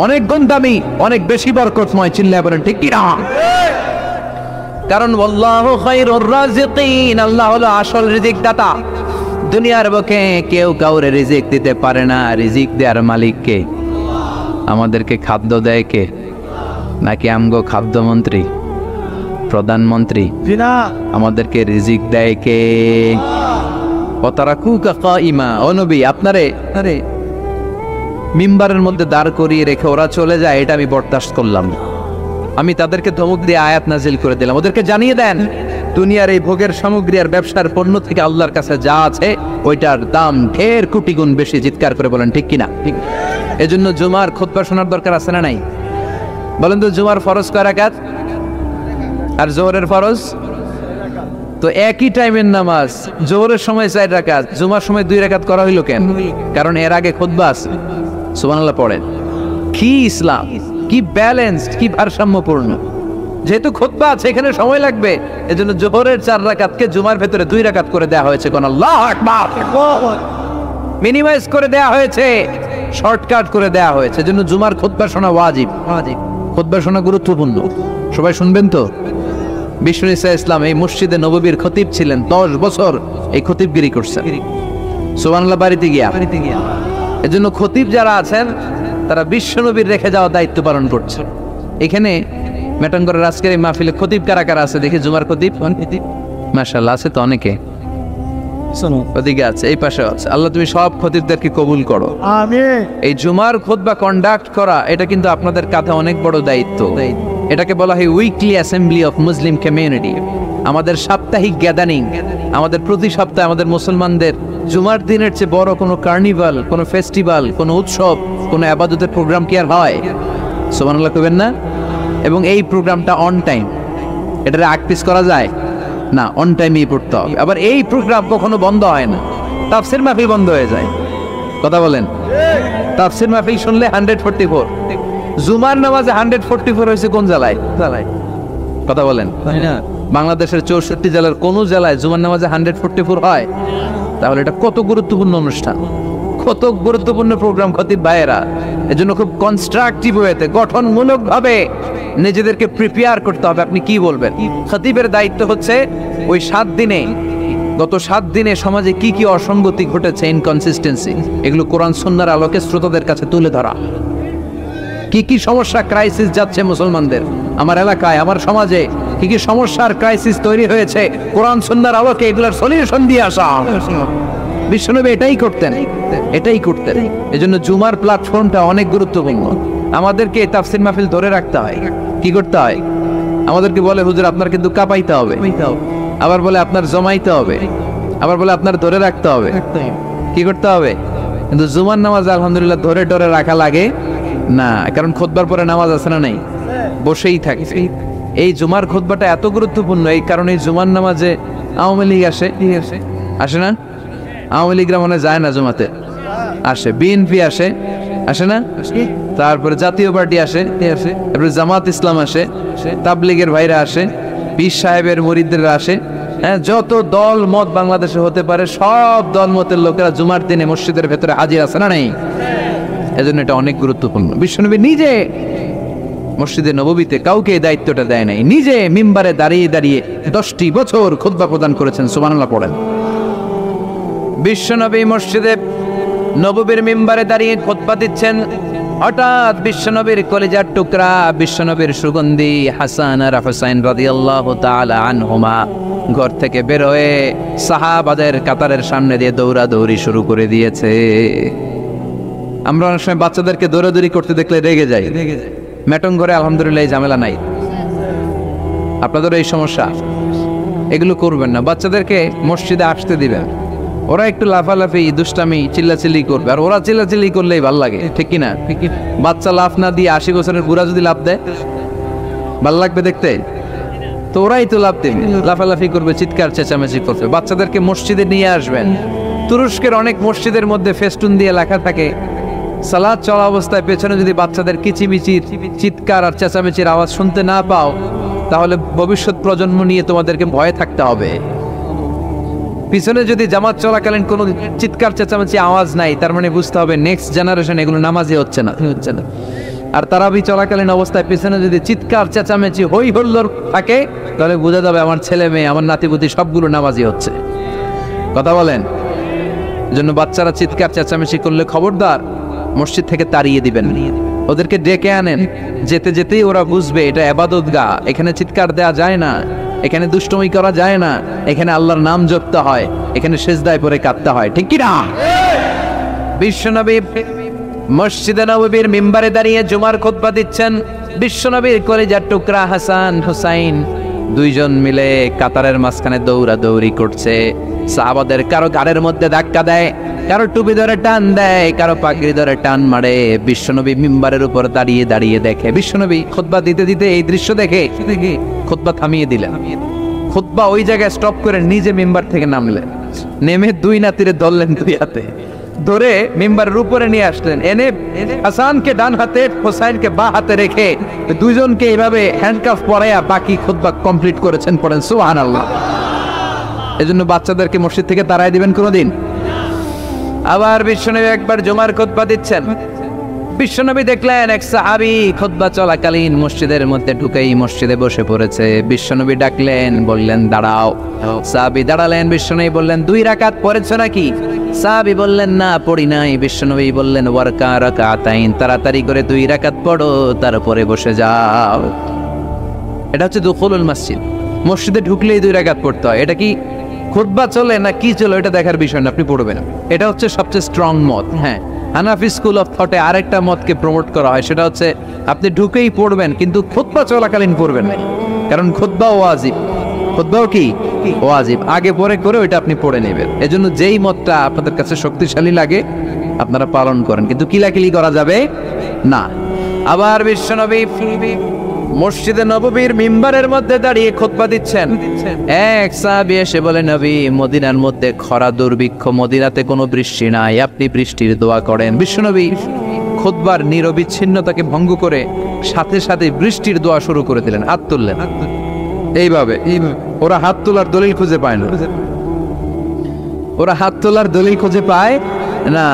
অনেক গুণ দামি, অনেক বেশি বরকতময়। চিল্লায় বলেন ঠিক কি না? কারণ আল্লাহু খায়রুর রাজিকিন, আল্লাহ হলো আসল রিজিক দাতা। দুনিয়ার বুকে কেউ কাউরে রিজিক দিতে পারে না। রিজিক দেওয়ার মালিক কে? আমাদেরকে খাদ্য দেয় কে? নাকি আমগো খাদ্যমন্ত্রী, প্রধানমন্ত্রী? আমাদেরকে রিজিক দেয় কে? ওয়াতারাকুকা কাইমা, ও নবী আপনারে মিম্বারের মধ্যে দাঁড় করিয়ে রেখে ওরা চলে যায়, এটা আমি বরদাস্ত করলাম না। আমি তাদেরকে ধমক দিয়ে আয়াত নাজিল করে দিলাম। ওদেরকে জানিয়ে দেন দুনিয়ার এই ভোগের সামগ্রী আর ব্যবসার পণ্য থেকে আল্লাহর কাছে যা আছে ওইটার দাম ঢের কোটি গুণ বেশি। চিৎকার করে বলেন ঠিক কিনা? ঠিক। এজন্য জুমার খুতবা শোনার দরকার আছে না নাই? বলেন তো, জুমার ফরজ কয় রাকাত আর জোহরের ফরজ? তো একই টাইমের নামাজ, জোহরের সময় 4 রাকাত, জুমার সময় 2 রাকাত করা হইল কেন? কারণ এর আগে খুতবা আছে। সুবহানাল্লাহ পড়েন। কি ইসলাম, কি ব্যালেন্সড, কি ভারসাম্যপূর্ণ। যেহেতু খুতবা আছে এখানে সময় লাগবে, এজন্য জোহরের 4 রাকাতকে জুমার ভেতরে 2 রাকাত করে দেয়া হয়েছে। কোন আল্লাহু আকবার, মিনিমাইজ করে দেয়া হয়েছে, শর্টকাট করে দেয়া হয়েছে। এজন্য জুমার খুতবা শোনা ওয়াজিব। খুতবা শোনা গুরুত্বপূর্ণ। সবাই শুনবেন তো? বিষ্ণু ইসা ইসলাম এই মসজিদে নববীর খতিব ছিলেন, 10 বছর এই খতিবগিরি করছেন। সুবহানাল্লাহ। বাড়িতে গিয়া এজন্য খতিব যারা আছেন তারা বিশ্বনবীর রেখে যাওয়া দায়িত্ব পালন করছে। এখানে মেটাঙ্গরের আজকের এই মাহফিলে খতিব কারা কারা আছে দেখি? জুমার খতিব মাশাআল্লাহ আছে তো অনেকে। ওদিকে আছে, এই পাশে আছে। আল্লাহ তুমি সব খতিবদেরকে কবুল করো, আমিন। এই জুমার খুতবা কন্ডাক্ট করা এটা কিন্তু আপনাদের কাঁধে অনেক বড় দায়িত্ব। এটাকে বলা হয় weekly assembly of Muslim community. আমাদের সাপ্তাহিক গ্যাদারিং, আমাদের প্রতি সপ্তাহে আমাদের মুসলমানদের জুমার দিনের চেয়ে বড় কোনো কার্নিভাল, কোনো ফেস্টিভ্যাল, কোনো উৎসব, কোনো ইবাদতের প্রোগ্রাম কি আর হয়? সুবহানাল্লাহ কইবেন না? এবং এই প্রোগ্রামটা অন টাইম, এটারে আকপিস করা যায় না, অন টাইমেই পড়তে হবে। আবার এই প্রোগ্রাম কখনো বন্ধ হয় না। তাফসির মাহফিল বন্ধ হয়ে যায়, কথা বলেন। তাফসির মাহফিল শুনলে 144, জুমার নামাজে 144 হয়েছে কোন জেলায়? কথা বলেন। বাংলাদেশের 64 জেলার কোন জেলায় জুমার নামাজে 144 হয়? তাহলে এটা কত গুরুত্বপূর্ণ অনুষ্ঠান, কত গুরুত্বপূর্ণ প্রোগ্রাম খতিব ভাইয়েরা। এজন্য খুব কনস্ট্রাকটিভ ওয়েতে, গঠনমূলক ভাবে নিজেদেরকে প্রিপেয়ার করতে হবে। আপনি কি বলবেন? খতিবের দায়িত্ব হচ্ছে ওই 7 দিনে, গত 7 দিনে সমাজে কি কি অসঙ্গতি ঘটেছে, ইনকনসিস্টেন্সি, এগুলো কোরআন সুন্নাহর আলোকে শ্রোতাদের কাছে তুলে ধরা। কি কি সমস্যা, ক্রাইসিস যাচ্ছে মুসলমানদের, আমার এলাকায়, আমার সমাজে কি কি সমস্যার ক্রাইসিস তৈরি হয়েছে, কোরআন সুন্নাহর আলোকে এগুলোর সলিউশন দিয়ে আসা। বিশ্বনবী এটাই করতেন। এজন্য জুমার প্ল্যাটফর্মটা অনেক গুরুত্বপূর্ণ। আমাদেরকে তাফসির মাহফিল ধরে রাখতে হয়। কি করতে হয়? আমাদেরকে বলে হুজুর আপনার কিন্তু কাঁপাইতে হবে, আবার বলে আপনার জমাইতে হবে, আবার বলে আপনার ধরে রাখতে হবে। কি করতে হবে? কিন্তু জুমার নামাজ আলহামদুলিল্লাহ ধরে ধরে রাখা লাগে না, কারণ খুতবার পরে নামাজ আছে না নাই, বসেই থাকে। এই জুমার খুতবাটা এত গুরুত্বপূর্ণ এই কারণে জুমার নামাজে আওয়ামী লীগ আসে না? আওয়ামী লীগরা মনে যায় না জুমাতে, আসে। বিএনপি আসে না? তারপরে জাতীয় পার্টি আসে, তারপরে জামাত ইসলাম আসে, তাবলীগের ভাইরা আসে, পীর সাহেবের মুরিদরা আসে, হ্যাঁ, যত দল মত বাংলাদেশে হতে পারে সব দল মতের লোকেরা জুমার দিনে মসজিদের ভেতরে হাজির আছে না নেই? এজন্য এটা অনেক গুরুত্বপূর্ণ। বিশ্বনবী নিজে মসজিদে নববীতে কাউকে এই দায়িত্বটা দেয় নাই, নিজে মিম্বারে দাঁড়িয়ে দাঁড়িয়ে 10টি বছর খুতবা প্রদান করেছেন। সুবহানাল্লাহ পড়েন। বিশ্বনবী মসজিদে নববীর মিম্বারে দাঁড়িয়ে খুতবা দিচ্ছেন। হঠাৎ বিশ্বনবীর কলিজার টুকরা, বিশ্বনবীর সুগন্ধি হাসান আর হুসাইন রাদিয়াল্লাহু তাআলা আনহুমা ঘর থেকে বের হয়ে সাহাবাদের কাতারের সামনে দিয়ে দৌড়াদৌড়ি শুরু করে দিয়েছে। আমরা অনেক সময় বাচ্চাদেরকে দৌড়াদৌড়ি করতে দেখলে রেগে যাই। ম্যাটং ঘরে আলহামদুলিল্লাহ এই ঝামেলা নাই। আপনাদের এই সমস্যা, এগুলো করবেন না। বাচ্চাদেরকে মসজিদে আসতে দিবেন, ওরা একটু লাফালাফি দুষ্টামি চিল্লাচিল্লি করবে, আর ওরা চিল্লাচিল্লি করলেই ভাল লাগে, ঠিক কিনা? বাচ্চা লাফ না দিয়ে 80 বছরের বুড়া যদি লাফ দেয় ভাল লাগবে দেখতে? তো ওরাই তো লাফ দেবে, লাফালাফি করবে, চিৎকার চেঁচামেচি করবে। বাচ্চাদেরকে মসজিদে নিয়ে আসবেন। তুরস্কের অনেক মসজিদের মধ্যে ফেস্টুন দিয়ে লেখা থাকে, সালাত চলা অবস্থায় পেছনে যদি বাচ্চাদের কিচিমিচির চিৎকার আর চেঁচামেচির আওয়াজ শুনতে না পাও, তাহলে ভবিষ্যৎ প্রজন্ম নিয়ে তোমাদেরকে ভয়ে থাকতে হবে। পিছনে যদি জামাত চলাকালীন কোনো চিৎকার চেঁচামেচি আওয়াজ নাই, তার মানে বুঝতে হবে নেক্সট জেনারেশন এগুলো নামাজি হচ্ছে না। আর তারাবি চলাকালীন অবস্থায় পিছনে যদি চিৎকার চেঁচামেচি হই হল্লোড় থাকে, তাহলে বোঝা যাবে আমার ছেলে মেয়ে, আমার নাতিপুতি সবগুলো নামাজি হচ্ছে। কথা বলেন? জন্য বাচ্চারা চিৎকার চেঁচামেচি করলে খবরদার মসজিদ থেকে তাড়িয়ে দিবেন, ওদেরকে ডেকে আনেন। যেতে যেতেই ওরা বুঝবে এটা ইবাদতগাহ, এখানে চিৎকার দেওয়া যায় না, এখানে দুষ্টুমি করা যায় না, এখানে আল্লাহর নাম জপতে হয়, এখানে সিজদায় পড়ে কাঁদতে হয়, ঠিক কি না? বিশ্বনবী মসজিদে নববীর মিম্বারে দাঁড়িয়ে জুমার খুতবা দিচ্ছেন। বিশ্বনবীর কলিজার টুকরা হাসান হুসাইন দুইজন মিলে কাতারের মাঝখানে দৌড়াদৌড়ি করছে। সাহাবাদের কারো গাড়ের মধ্যে ধাক্কা দেয়, কারো টুপি ধরে টান দেয়, কারো পাগড়ি ধরে টান মারে। বিশ্বনবী মিম্বারের উপর দাঁড়িয়ে দাঁড়িয়ে দেখে। বিশ্বনবী খুতবা দিতে দিতে এই দৃশ্য দেখে খুতবা থামিয়ে দিলেন। খুতবা ওই জায়গায় স্টপ করে নিজে মিম্বার থেকে নামলেন, নেমে দুই নাতিরে ধরলেন, দুই হাতে ধরে মিম্বারের উপরে নিয়ে আসলেন। এনে হাসানকে ডান হাতে, হোসাইনকে বা হাতে রেখে দুইজনকে এইভাবে হ্যান্ডকাফ পরাইয়া বাকি খুতবা কমপ্লিট করেছেন। পড়েন সুবহানাল্লাহ। এজন্য বাচ্চাদেরকে মসজিদ থেকে তাড়াই দিবেন কোনোদিন। আবার বিশ্বনবী একবার জুমার খুতবা দিচ্ছেন। বিশ্বনবী দেখলেন এক সাহাবী খুতবা চলাকালীন মসজিদের মধ্যে ঢুকেই মসজিদে বসে পড়েছে। বিশ্বনবী ডাকলেন, বললেন দাঁড়াও। সাহাবী দাঁড়ালেন। বিশ্বনবী বললেন 2 রাকাত পড়েছো নাকি? সাহাবী বললেন না, পড়ি নাই। বিশ্বনবী বললেন ওয়ারকা রাকাতাইন, তাড়াতাড়ি করে 2 রাকাত পড়ো, তারপরে বসে যাও। এটা হচ্ছে দুখুলুল মসজিদ। মসজিদে ঢুকলেই 2 রাকাত পড়তে হয়। এটা কি খুতবা চলে না কি চলে এটা দেখার বিষয় না, আপনি পড়বেন। এটা হচ্ছে সবচেয়ে স্ট্রং মত। হ্যাঁ, হানাফি স্কুল অফ থটে আরেকটা মতকে প্রমোট করা হয়, সেটা হচ্ছে আপনি ঢুকেই পড়বেন, কিন্তু খুতবা চলাকালীন পড়বেন না, কারণ খুতবাও ওয়াজিব। খুতবাও কি ওয়াজিব, আগে পরে করে ওইটা আপনি পড়ে নেবেন। এজন্য যেই মতটা আপনাদের কাছে শক্তিশালী লাগে আপনারা পালন করেন, কিন্তু কিলাকিলি করা যাবে না। আবার বিশ্বনবী মসজিদে নববীর মিম্বারের মধ্যে দাঁড়িয়ে খুতবা দিচ্ছেন। এক সাহাবী এসে বলে, নবী, মদিনার মধ্যে খরা দুর্ভিক্ষ, মদিনাতে কোনো বৃষ্টি নাই, আপনি বৃষ্টির দোয়া করেন। বিশ্বনবী খুতবার নিরবিচ্ছিন্নতাকে ভঙ্গ করে সাথে সাথে বৃষ্টির দোয়া শুরু করে দিলেন। হাত তুললেন এইভাবে। ওরা হাত তোলার দলিল খুঁজে পায় না, ওরা হাত তোলার দলিল খুঁজে পায় না।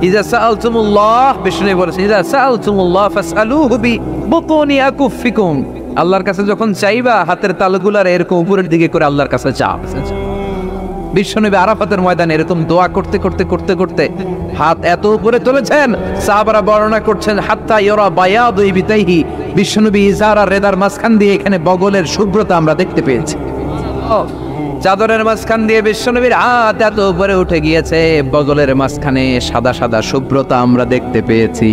ইজা সাআলতুমুল্লাহ, বিষ্ণু বলেছেন, ইজা সাআলতুমুল্লাহ ফাসআলুহু বিবুতুনি আকুফিকুম, আল্লাহর কাছে যখন চাইবা হাতের তালুগুলার এরকম উপরের দিকে করে আল্লাহর কাছে চাও। বিশ্বনবী আরাফাতের ময়দানে এরকম দোয়া করতে করতে করতে করতে হাত এত উপরে তুলেছেন, সাহাবারা বর্ণনা করছেন হাত্তা ইয়ারা বায়াদু ইবিতাইহি, বিশ্বনবী ইজার আর রেদার মাঝখান দিয়ে এখানে বগলের শুভ্রতা আমরা দেখতে পেয়েছি। চাদরের মাঝখান দিয়ে বিশ্বনবীর হাত এত উপরে উঠে গিয়েছে, বগলের মাঝখানে সাদা সাদা শুভ্রতা আমরা দেখতে পেয়েছি।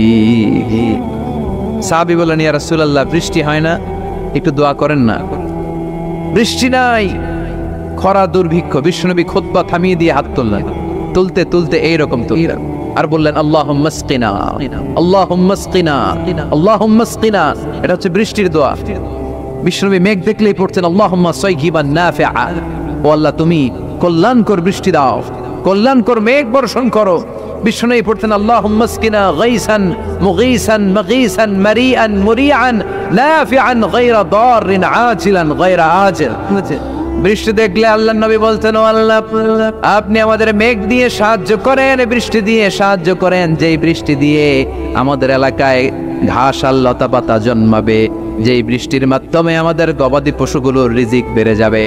সাহাবী বলেন, ইয়া রাসূলুল্লাহ, বৃষ্টি হয় না, একটু দোয়া করেন না। বৃষ্টি নাই, খরা দুর্ভিক্ষ। বিশ্বনবী খুতবা থামিয়ে দিয়ে হাত তুললেন, তুলতে তুলতে এইরকম তুললেন আর বললেন আল্লাহুম্মা আসকিনা, আল্লাহুম্মা আসকিনা, আল্লাহুম্মা আসকিনা। এটা হচ্ছে বৃষ্টির দোয়া। বিশ্বনবী মেঘ দেখলেই পড়ছেন আল্লাহুম্মা সাইয়িবান নাফিআ, ও আল্লাহ তুমি কল্যাণকর বৃষ্টি দাও, কল্যাণকর মেঘ বর্ষণ করো। বিষ্ণু পড়তেন আল্লাহুম্মা আসকিনা গাইসান মুগীসান মাগীসান মারিআন মুরিআন নাফিআন গায়রা দাররিন আজিলান গায়রা আজিল। বৃষ্টি দেখলে আল্লাহর নবী বলতেন, ও আল্লাহ, আপনি আমাদের মেঘ দিয়ে সাহায্য করেন, বৃষ্টি দিয়ে সাহায্য করেন, যেই বৃষ্টি দিয়ে আমাদের এলাকায় ঘাস আর লতা পাতা জন্মাবে, যেই বৃষ্টির মাধ্যমে আমাদের গবাদি পশুগুলোর রিজিক বেড়ে যাবে,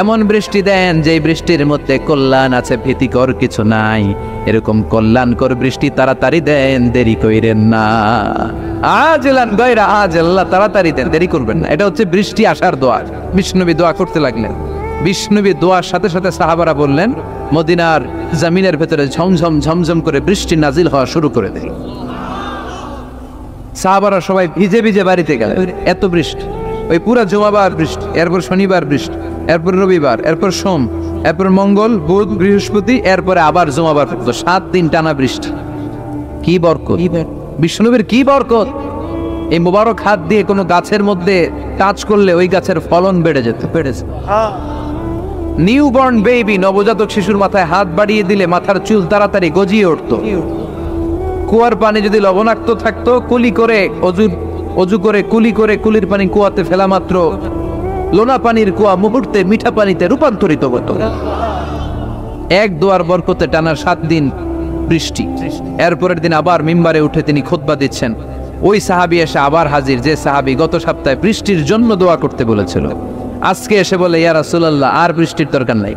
এমন বৃষ্টি দেন যেই বৃষ্টির মধ্যে কল্যাণ আছে, ভীতিকর কিছু নাই। এরকম কল্যাণকর বৃষ্টি তাড়াতাড়ি দেন, দেরি কইরেন না। আজিলান গায়রা আজিল, আল্লাহ তাড়াতাড়ি দেন, দেরি করবেন না। এটা হচ্ছে বৃষ্টি আসার দোয়া। বিষ্ণুনবী দোয়া করতে লাগলেন। বিষ্ণুনবী দোয়ার সাথে সাথে সাহাবারা বললেন, মদিনার জমিনের ভেতরে ঝমঝম ঝমঝম করে বৃষ্টি নাজিল হওয়া শুরু করে দিল। সাহাবারা সবাই ভিজে ভিজে বাড়িতে গেল, এত বৃষ্টি। ওই পুরা জুমাবার বৃষ্টি, এরপর শনিবার বৃষ্টি, এরপর রবিবার, এরপর সোম, এরপর মঙ্গল, বুধ, বৃহস্পতি, এরপরে আবার জুমাবার। 7 দিন টানা বৃষ্টি। কি বরকত! বিষ্ণুনবীর কি বরকত! এই মুবারক হাত দিয়ে কোনো গাছের মধ্যে টাচ করলে ওই গাছের ফলন বেড়ে যেত, বেড়েছে। নিউবর্ন বেবি, নবজাতক শিশুর মাথায় হাত বাড়িয়ে দিলে মাথার চুল তাড়াতাড়ি গজিয়ে উঠতো। কুয়ার পানি যদি লবণাক্ত থাকতো, কুলি করে অজু করে কুলির পানি কুয়াতে ফেলা মাত্র লোনা পানির কুয়া মুহূর্তে মিঠা পানিতে রূপান্তরিত হতো। এক দোয়ার বরকতে টানা 7 দিন বৃষ্টি। এরপরের দিন আবার মিম্বারে উঠে তিনি খুতবা দিচ্ছেন। ওই সাহাবী এসে আবার হাজির, যে সাহাবী গত সপ্তাহে বৃষ্টির জন্য দোয়া করতে বলেছিল। আজকে এসে বলে, ইয়া রাসূলুল্লাহ, আর বৃষ্টির দরকার নাই।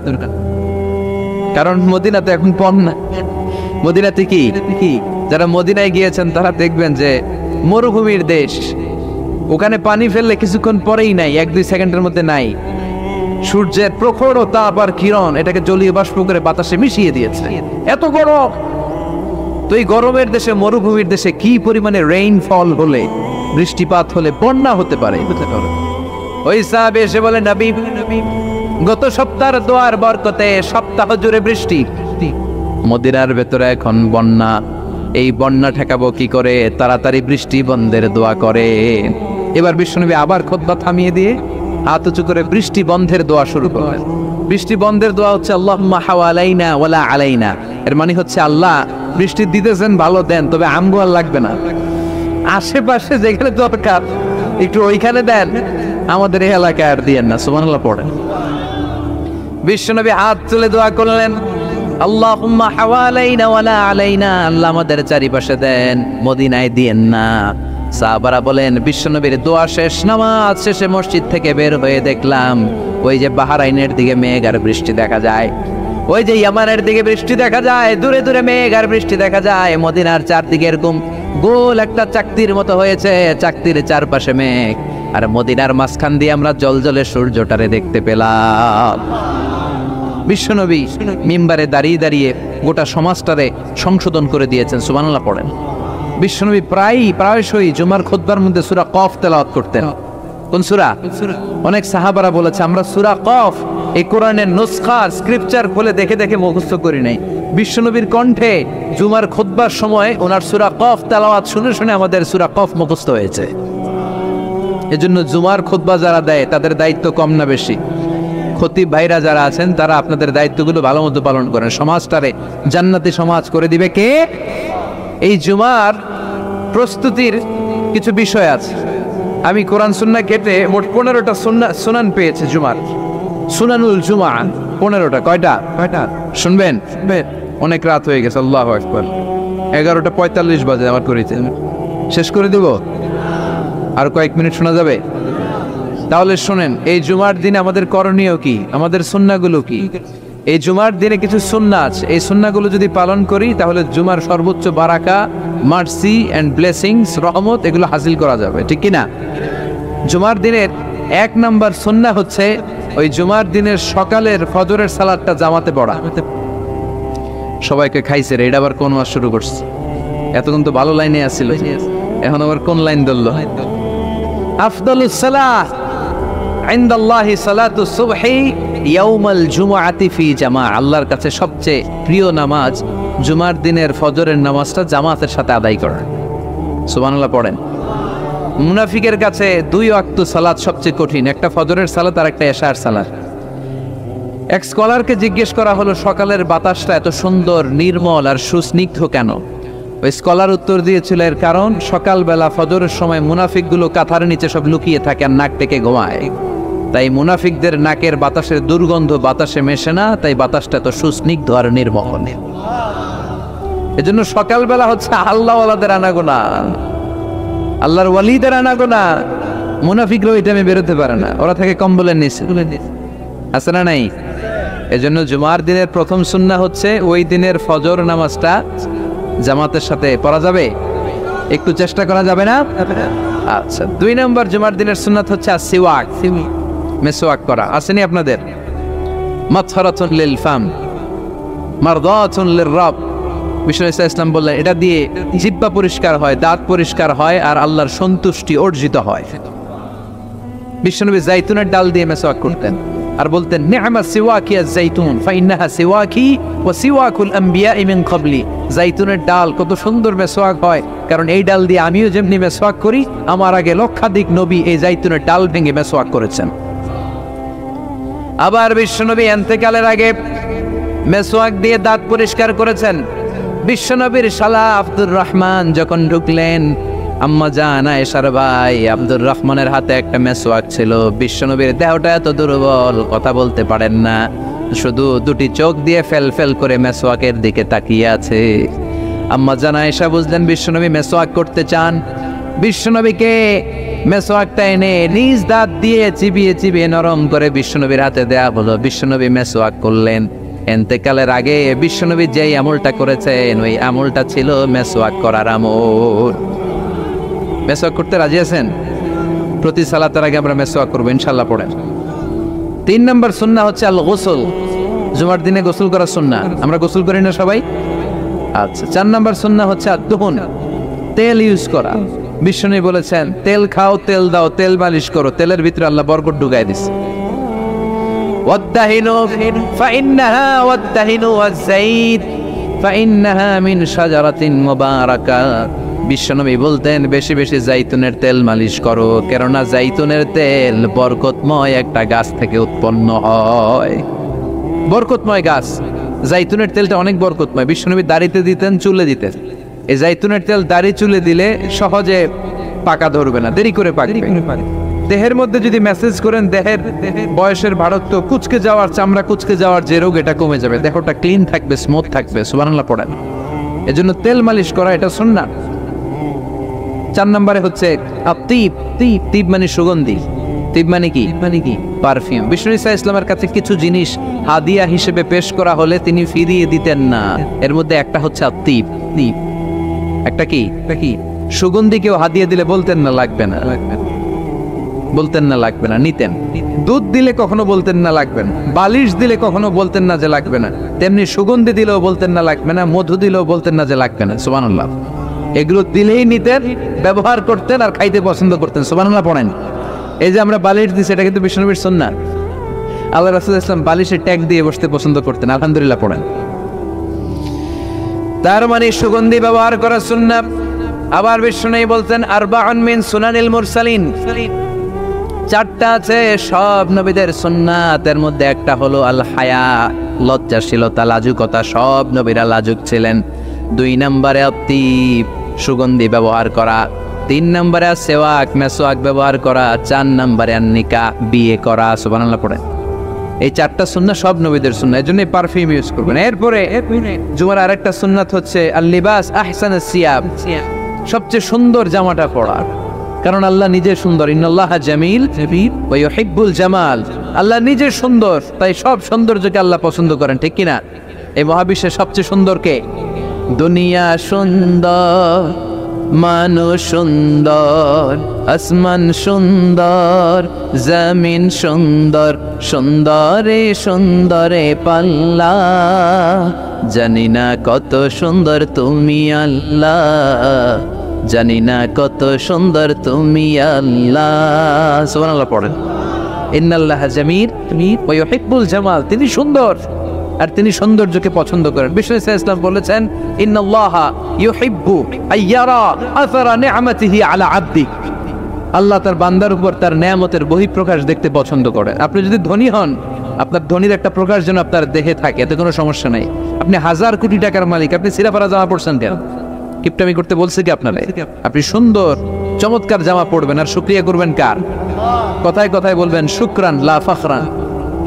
কারণ মদিনাতে এখন বন্যা। মদিনাতে কি, যারা মদিনায় গিয়েছেন তারা দেখবেন যে মরুভূমির দেশ, ওখানে পানি ফেললে কিছুক্ষণ পরেই নাই, 1-2 সেকেন্ডের মধ্যে নাই। সূর্যের প্রখর তাপ আর কিরণ এটাকে জলীয় বাষ্প করে বাতাসে মিশিয়ে দিয়েছে, এত গরম। তো এই গরমের দেশে, মরুভূমির দেশে কি পরিমাণে রেইনফল হলে, বৃষ্টিপাত হলে বন্যা হতে পারে। ওই সাহাবী এসে বলে, নবী, গত সপ্তাহের দোয়ার বরকতে সপ্তাহ জুড়ে বৃষ্টি, মদিনার ভেতরে এখন বন্যা। এই বন্যা ঠেকাবো কি করে? তাড়াতাড়ি বৃষ্টি বন্ধের দোয়া করে। এবার বিশ্বনবী আবার খুতবা থামিয়ে দিয়ে হাত উঁচু করে বৃষ্টি বন্ধের দোয়া শুরু করলেন। বৃষ্টি বন্ধের দোয়া হচ্ছে আল্লাহুম্মা হাওয়ালাইনা ওয়ালা আলাইনা। এর মানে হচ্ছে, আল্লাহ বৃষ্টি দিতেছেন ভালো দেন, তবে আমগো আর লাগবে না। আশেপাশে যেখানে দরকার একটু ওইখানে দেন, আমাদের এই এলাকায় আর দিয়েন না। সুবহানাল্লাহ পড়েন। বিশ্বনবী হাত তুলে দোয়া করলেন, আল্লাহুম্মা হাওয়ালাইনা ওয়ালা আলাইনা, আল্লাহ আমাদের চারিপাশে দেন, মদিনায় দিয়েন না। সাহাবারা বলেন, বিশ্বনবীর দোয়া শেষ, নামাজ শেষে মসজিদ থেকে বের হয়ে দেখলাম ওই যে বাহরাইনের দিকে মেঘ আর বৃষ্টি দেখা যায়, ওই যে ইয়ামানের দিকে বৃষ্টি দেখা যায়, দূরে দূরে মেঘ আর বৃষ্টি দেখা যায়। মদিনার চারদিকে এরকম গোল একটা চাকতির মতো হয়েছে, চাকতির চারপাশে মেঘ, আর মদিনার মাঝখান দিয়ে আমরা জলজলে সূর্যটারে দেখতে পেলাম। বিশ্বনবী মিম্বারে দাঁড়িয়ে দাঁড়িয়ে গোটা সমাজটারে সংশোধন করে দিয়েছেন। সুবহানাল্লাহ পড়েন। বিশ্বনবী প্রায়শই জুমার খুতবার মধ্যে সূরা কফ তেলাওয়াত করতেন। কোন সূরা? অনেক সাহাবারা বলেছে, আমরা সূরা কফ এই কোরআনের নুসখা স্ক্রিপচার খুলে দেখে দেখে মুখস্থ করি নাই। বিশ্বনবীর কণ্ঠে জুমার খুতবার সময় ওনার সূরা কফ তেলাওয়াত শুনে শুনে আমাদের সূরা কফ মুখস্থ হয়েছে। এজন্য জুমার খুতবা যারা দেয় তাদের দায়িত্ব কম না বেশি? খতিব ভাইরা যারা আছেন তারা আপনাদের দায়িত্বগুলো ভালো মতো পালন করেন। সমাজটারে জান্নাতি সমাজ করে দিবে কে? এই জুমার প্রস্তুতির কিছু বিষয় আছে। আমি কোরআন সুন্নাহ কেটে মোট 15টা সুনান পেয়েছি জুমার। সুনানুল জুমা 15টা। কয়টা? শুনবেন? অনেক রাত হয়ে গেছে। আল্লাহু আকবার। 11:45 বাজে আমার করেছে। শেষ করে দিব? আর কয়েক মিনিট শোনা যাবে? তাহলে শুনেন, এই জুমার দিনে আমাদের করণীয় কি, আমাদের সুন্নাহগুলো কি? এই জুমার দিনে কিছু সুন্নাহ আছে, এই সুন্নাহগুলো যদি পালন করি তাহলে জুমার সর্বোচ্চ বারাকা, মার্সি এন্ড ব্লেসিংস, রহমত এগুলো হাসিল করা যাবে, ঠিক কি না? জুমার দিনের 1 নাম্বার সুন্নাহ হচ্ছে ওই জুমার দিনের সকালের ফজরের সালাতটা জামাতে পড়া। সবাইকে খাইছে রে, এটা আবার কোন ওয়াজ শুরু করছে? এতক্ষণ তো ভালো লাইনে আসছিল, এখন আবার কোন লাইন ধরলো? আফদালুস সালাত ইনদাল্লাহি সালাতুস সুবহি ইয়াউমাল জুমআতি ফি জামাআ। আল্লাহর কাছে সবচেয়ে প্রিয় নামাজ জুমার দিনের ফজরের নামাজটা জামাতের সাথে আদায় করা। সুবহানাল্লাহ পড়েন। মুনাফিকের কাছে 2 ওয়াক্ত সালাত সবচেয়ে কঠিন, একটা ফজরের সালাত আর একটা এশার সালাত। এক স্কলারকে জিজ্ঞেস করা হলো সকালের বাতাসটা এত সুন্দর নির্মল আর সুস্নিগ্ধ কেন? ওই স্কলার উত্তর দিয়েছিল এর কারণ সকালবেলা ফজরের সময় মুনাফিকগুলো কাঁথার নিচে সব লুকিয়ে থাকে আর নাক ডেকে ঘুমায়, তাই মুনাফিকদের নাকের বাতাসের দুর্গন্ধ বাতাসে মেশে না, তাই বাতাসটা এত সুস্নিগ্ধ আর নির্মল। এজন্য সকালবেলা হচ্ছে আল্লাহওয়ালাদের আনাগোনা, আল্লাহর ওয়ালিদের আনাগোনা। মুনাফিকরা ওই টাইমে বেরোতে পারে না, ওরা থাকে কম্বলের নিচে, আছে না নাই? এজন্য জুমার দিনের প্রথম সুন্নাহ হচ্ছে ওই দিনের ফজর নামাজটা জামাতের সাথে পড়া যাবে, একটু চেষ্টা করা যাবে না? আচ্ছা, 2 নম্বর জুমার দিনের সুন্নাত হচ্ছে আসিওয়াক, মেসওয়াক করা। আসেনি আপনাদের? মাতহারাতুন লিল ফাম মারদাতুন লির-রব। বিষ্ণু ইসলাম বললেন এটা দিয়ে জিহ্বা পরিষ্কার হয়, দাঁত পরিষ্কার হয় আর আল্লাহর সন্তুষ্টি অর্জিত হয়। বিশ্বনবী জাইতুনের ডাল দিয়ে মেসওয়াক করতেন আর বলতেন নি'মা সিওয়াকি আয-যাইতুন ফাইন্নাহা সিওয়াকি ওয়া সিওয়াকুল আমবিয়া মিন ক্বাবলি। জাইতুনের ডাল কত সুন্দর মেসওয়াক হয়, কারণ এই ডাল দিয়ে আমিও যেমনি মেসওয়াক করি, আমার আগে লক্ষাধিক নবী এই জাইতুনের ডাল ভেঙে মেসওয়াক করেছেন। আবার বিশ্বনবী ইন্তেকালের আগে মেসওয়াক দিয়ে দাঁত পরিষ্কার করেছেন। বিশ্বনবীর শালা আব্দুর রহমান যখন ঢুকলেন, আম্মা জান আয়েশার ভাই আব্দুর রহমানের হাতে একটা মেসওয়াক ছিল। বিশ্বনবীর দেহটা এত দুর্বল, কথা বলতে পারেন না, শুধু দুটি চোখ দিয়ে ফেল ফেল করে মেসওয়াকের দিকে তাকিয়ে আছে। আম্মা জান আয়েশা বুঝলেন বিশ্বনবী মেসওয়াক করতে চান। বিশ্বনবীকে মেসওয়াকটা এনে নিজ দাঁত দিয়ে চিবিয়ে চিবিয়ে নরম করে বিশ্বনবীর হাতে দেয়া হলো। বিশ্বনবী মেসওয়াক করলেন। ইন্তেকালের আগে বিশ্বনবী যেই আমলটা করেছেন ওই আমলটা ছিল মেসওয়াক করার আমল। মেসওয়াক করতে রাজি আছেন? প্রতি সালাতের আগে আমরা মেসওয়াক করবো ইনশাআল্লাহ, পড়েন। 3 নম্বর সুন্নাহ হচ্ছে আল গোসল। জুমার দিনে গোসল করা সুন্নাহ, আমরা গোসল করি না সবাই? আচ্ছা, 4 নম্বর সুন্নাহ হচ্ছে আদ-দুহুন, তেল ইউজ করা। বিশ্বনবী বলেছেন তেল খাও, তেল দাও, তেল মালিশ করো, তেলের ভিতরে আল্লাহ বরকত ঢুকায় দিছে। ওয়াদ্দাহিনু ফাইন্নাহা ওয়াদ্দাহিনু ওয়াজ-যাইত ফাইন্নাহা মিন শাজারাতিন মুবারাকা। বিশ্বনবী বলতেন বেশি বেশি জাইতুনের তেল মালিশ করো, কেননা জাইতুনের তেল বরকতময় একটা গাছ থেকে উৎপন্ন হয়। বরকতময় গাছ জাইতুনের তেলটা অনেক বরকতময়। বিশ্বনবী দাড়িতে দিতেন, চুলে দিতেন। এই জাইতুনের তেল দাড়ি চুলে দিলে সহজে পাকা ধরবে না, দেরি করে পাকবে। দেহের মধ্যে যদি মেসেজ করেন দেহের বয়সের ভারত্ব, কুচকে যাওয়ার, চামড়া কুচকে যাওয়ার যে রোগ, এটা কমে যাবে, দেহটা ক্লিন থাকবে, স্মুথ থাকবে। সুবহানাল্লাহ পড়েন। এজন্য তেল মালিশ করা এটা সুন্নাহ। 4 নম্বরে হচ্ছে আতিব। তিব মানে সুগন্ধি। তিব মানে কি? পারফিউম। বিষ্ণু ঈসা ইসলামের কাছে কিছু জিনিস হাদিয়া হিসেবে পেশ করা হলে তিনি ফিরিয়ে দিতেন না। এর মধ্যে একটা হচ্ছে আতিব। একটা কি? সুগন্ধি কেউ হাদিয়া দিলে বলতেন না লাগবে না, নিতেন। দুধ দিলে কখনো বলতেন না লাগবে না, বালিশ দিলে কখনো বলতেন না যে লাগবে না, তেমনি সুগন্ধি দিলেও বলতেন না লাগবে না, মধু দিলেও বলতেন না যে লাগবে না। সুবহানাল্লাহ। এগুলো দিলেই নিতেন, ব্যবহার করতেন আর খাইতে পছন্দ করতেন। সুবহানাল্লাহ পড়েন। এই যে আমরা বালিশ দিছি, এটা কিন্তু বিশ্বনবীর সুন্নাহ। আল্লাহ রাসূল ইসলাম বালিশে ট্যাগ দিয়ে বসতে পছন্দ করতেন। আলহামদুলিল্লাহ পড়েন। তার মানে সুগন্ধি ব্যবহার করা সুন্নাহ। আবার বিশ্বনবী বলতেন আরবাউন মিন সুনানিল মুরসালিন, 4টা আছে সব নবীদের সুন্নাত। এর মধ্যে একটা হলো আল হায়া, লজ্জাশীলতা, লাজুকতা। সব নবীরা লাজুক ছিলেন। 2 নম্বরে আতিব, সুগন্ধি ব্যবহার করা। 3 নম্বরে সেওয়াক, মেসওয়াক ব্যবহার করা। 4 নম্বরে নিকাহ, বিয়ে করা। সুবহানাল্লাহ পড়েন। এই 4টা সুন্নাহ সব নবীদের সুন্নাহ, এজন্য পারফিউম ইউজ করবেন। এরপরে জুমার আরেকটা সুন্নাত হচ্ছে আল লিবাস আহসানুস সিয়াব, সবচেয়ে সুন্দর জামাটা পরা। কারণ আল্লাহ নিজে সুন্দর। ইন্নাল্লাহা জামিল ওয়া ইউহিব্বুল জামাল। আল্লাহ নিজে সুন্দর, তাই সব সৌন্দর্যকে আল্লাহ পছন্দ করেন, ঠিক কিনা? এই মহাবিশ্বের সবচেয়ে সুন্দর কে? দুনিয়া সুন্দর, মানুষ সুন্দর, আসমান সুন্দর, জমিন সুন্দর, সুন্দরে সুন্দরে পাল্লা। জানি না কত সুন্দর তুমি আল্লাহ, জানি না কত সুন্দর তুমি আল্লাহ। সুবহানাল্লাহ পড়েন। ইন্নাল্লাহা জামিল ওয়া ইউহিব্বুল জামাল। তিনি সুন্দর আর তিনি সৌন্দর্যকে পছন্দ করেন। বিষ্ণু ইসলাম বলেছেন ইন্নাল্লাহা ইউহিব্বু আইয়ারা আসারা নি'মাতিহি আলা আবদি। আল্লাহ তার বান্দার উপর তার নেয়ামতের বহিঃপ্রকাশ দেখতে পছন্দ করেন। আপনি যদি ধনী হন, আপনার ধনির একটা প্রকাশ যেন আপনার দেহে থাকে, এতে কোনো সমস্যা নাই। আপনি 1000 কোটি টাকার মালিক, আপনি সিরাপারা জামা পড়ছেন কেন? কিপটামি করতে বলছে কি আপনারা? আপনি সুন্দর চমৎকার জামা পড়বেন আর শুকরিয়া করবেন কার? কথায় কথায় বলবেন শুকরান লা ফাখরান,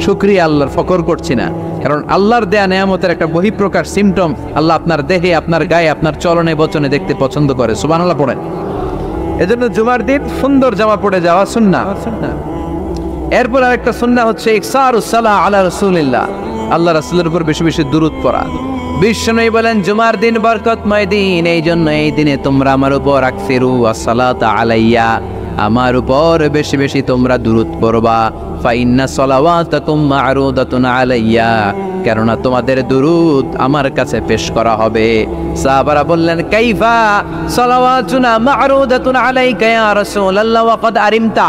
শুকরিয়া আল্লাহর, ফকর করছি না। কারণ আল্লাহর দেয়া নেয়ামতের একটা বহিঃপ্রকাশ সিম্পটম আল্লাহ আপনার দেহে, আপনার গায়ে, আপনার চলনে বচনে দেখতে পছন্দ করে। সুবহানাল্লাহ পড়েন। এজন্য জুমার দিন সুন্দর জামা পরে যাওয়া সুন্নাহ। এরপর আরেকটা সুন্নাহ হচ্ছে ইকসারুস সালাহ আলা রাসূলিল্লাহ, আল্লাহ রাসূলের উপর বেশি বেশি দুরূদ পড়া। বিশ্বনবী বলেন জুমার দিন বরকতময় দিন, এই জন্য এই দিনে তোমরা আমার উপর আকসিরু আসসালাতা আলাইয়া, আমার উপর বেশি বেশি তোমরা দুরূদ পড়বা। ফাইন্না সালাওয়াতাকুম মা'রুদাতুন আলাইয়া, কেননা তোমাদের দুরূদ আমার কাছে পেশ করা হবে। সাহাবারা বললেন কাইফা সালাওয়াতুনা মা'রুদাতুন আলাইকা ইয়া রাসূলুল্লাহ ওয়া ক্বাদ আরিমতা,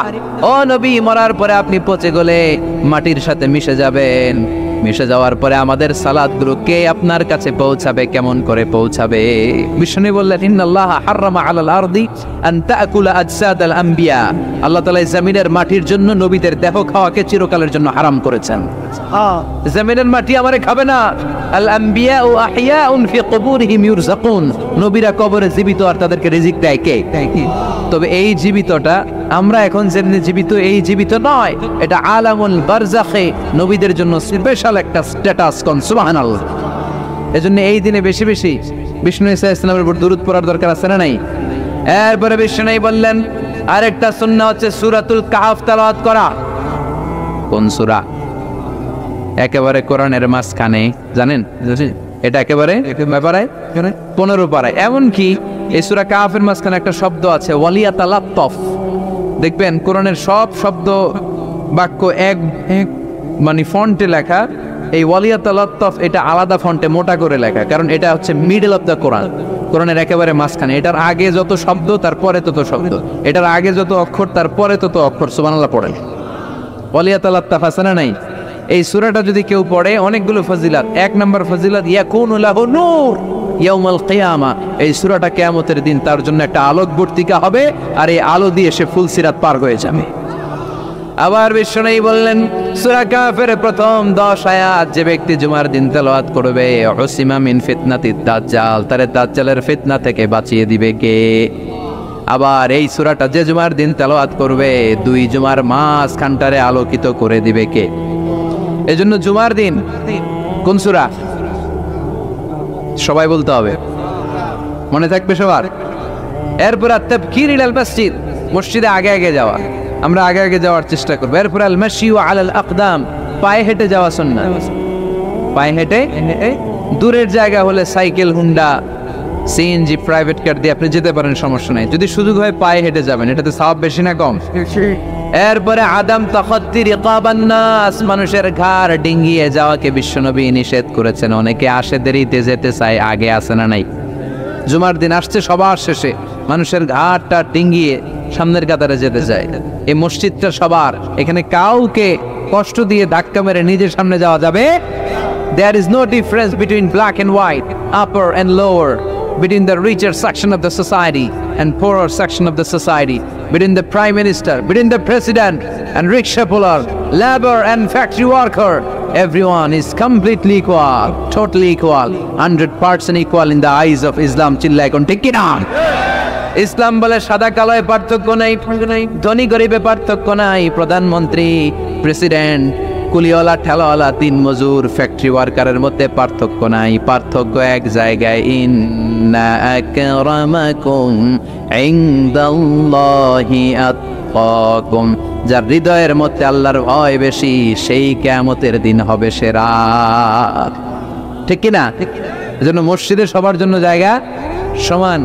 ও নবী মরার পরে আপনি পচে গলে মাটির সাথে মিশে যাবেন, মিশে যাওয়ার পরে আমাদের সালাতগুলো কে আপনার কাছে পৌঁছাবে, কেমন করে পৌঁছাবে? বিষ্ণু বললেন ইন্নাল্লাহা হারামা আলাল আরদি আন তাকুলা আজসাদাল আম্বিয়া, আল্লাহ তাআলা জমিনের মাটির জন্য নবীদের দেহ খাওয়াকে চিরকালের জন্য হারাম করেছেন। জমিনের মাটি আমারে খাবে না। আল আম্বিয়া ও আহিয়াউন ফি কুবুরিহিম ইউরযাকুন, নবীরা কবরে জীবিত আর তাদেরকে রিজিক দেয় কে? তবে এই জীবিতটা আমরা এখন যেমনি জীবিত, এই জীবিত নয়, এটা আলামুল বারজাখে নবীদের জন্য স্পেশাল একটা স্ট্যাটাস। কোন সুবহানাল্লাহ। এজন্য এই দিনে বেশি বেশি বিষ্ণু ঈসা ইসলামের উপর দুরূদ পড়ার দরকার আছে না নাই? এরপরে বিষ্ণু বললেন আরেকটা সুন্নাহ হচ্ছে সূরাতুল কাহফ তেলাওয়াত করা। কোন সূরা? একেবারে কোরআনের মাঝখানে, জানেন এটা একেবারে ব্যাপারে 15 পারায়। এমনকি এই সূরা কাহফের মাঝখানে একটা শব্দ আছে ওয়ালিয়াতালাত্তাফ। দেখবেন কোরআনের সব শব্দ বাক্য এক মানে ফন্টে লেখা, এই ওয়ালিয়াতালাত্তাফ এটা আলাদা ফন্টে মোটা করে লেখা, কারণ এটা হচ্ছে মিডল অফ দ্য কোরআন, কোরআনের একেবারে মাঝখানে। এটার আগে যত শব্দ তারপরে তত শব্দ, এটার আগে যত অক্ষর তারপরে তত অক্ষর। সুবহানাল্লাহ পড়েন। ওয়ালিয়াতালাত্তাফ আছে না নাই? এই সূরাটা যদি কেউ পড়ে অনেকগুলো ফজিলত। 1 নম্বর ফজিলত ইয়াকুনু লাহু নূর ইয়াউমাল কিয়ামা, এই সূরাটা কিয়ামতের দিন তার জন্য একটা আলোকবর্তিকা হবে, আর এই আলো দিয়ে সে ফুলসিরাত পার হয়ে যাবে। আবার বিষ্ণু বললেন সূরা কাহফের প্রথম 10 আয়াত যে ব্যক্তি জুমার দিন তেলাওয়াত করবে উসিমা মিন ফিতনাতিদ দাজ্জাল, তারে দাজ্জালের ফিতনা থেকে বাঁচিয়ে দিবে কে? আবার এই সূরাটা যে জুমার দিন তেলাওয়াত করবে 2 জুমার মাঝখানটারে আলোকিত করে দিবে কে? এজন্য জুমার দিন কোন সূরা সবাই বলতে হবে, মনে থাকবে সবার। এরপর আত-তাবকির ইলাল মসজিদ, মসজিদে আগে আগে যাওয়া, আমরা আগে আগে যাওয়ার চেষ্টা করব। এরপর আল মাশিউ আলাল আকদাম, পায়ে হেঁটে যাওয়া সুন্নাহ। পায়ে হেঁটে, দূরের জায়গা হলে cycle, Honda, CNG, private car দিয়ে আপনি যেতে পারেন, সমস্যা নাই। যদি সুযোগ হয় পায়ে হেঁটে যাবেন, এটাতে সওয়াব বেশি না কম? এরপরে আদম তাখাত্তি রিকাবান নাস, মানুষের ঘাড় ডিঙ্গিয়ে যাওয়াকে বিশ্বনবী নিষেধ করেছেন। অনেকে আসে দেরিতে যেতে চায়, আগে আসে না নাই? জুমার দিন আসছে সবার শেষে, মানুষের ঘাড়টা ডিঙ্গিয়ে সামনের কাতারে যেতে চায়। এই মসজিদটা সবার, এখানে কাউকে কষ্ট দিয়ে ধাক্কা মেরে নিজের সামনে যাওয়া যাবে। There is no difference between black and white, upper and lower, between the richer section of the society and poorer section of the society, between the prime minister, between the president and rickshaw puller, labor and factory worker. Everyone is completely equal, totally equal, 100% equal in the eyes of Islam. চিল্লায় এখন ঠিক কি না? ইসলাম বলে সাদা কালোয় পার্থক্য নাই, ধনী গরিবে পার্থক্য নাই, প্রধানমন্ত্রী, প্রেসিডেন্ট, কুলিওয়ালা, ঠেলাওয়ালা, দিন মজুর, ফ্যাক্টরি ওয়ার্কারের মধ্যে পার্থক্য নাই। পার্থক্য এক জায়গায়, ইন্না আকরামাকুম ইনদাল্লাহি আতকাকুম, যার হৃদয়ের মধ্যে আল্লাহর ভয় বেশি সেই কিয়ামতের দিন হবে সেরা। ঠিক কি না? এজন্য মসজিদে সবার জন্য জায়গা সমান।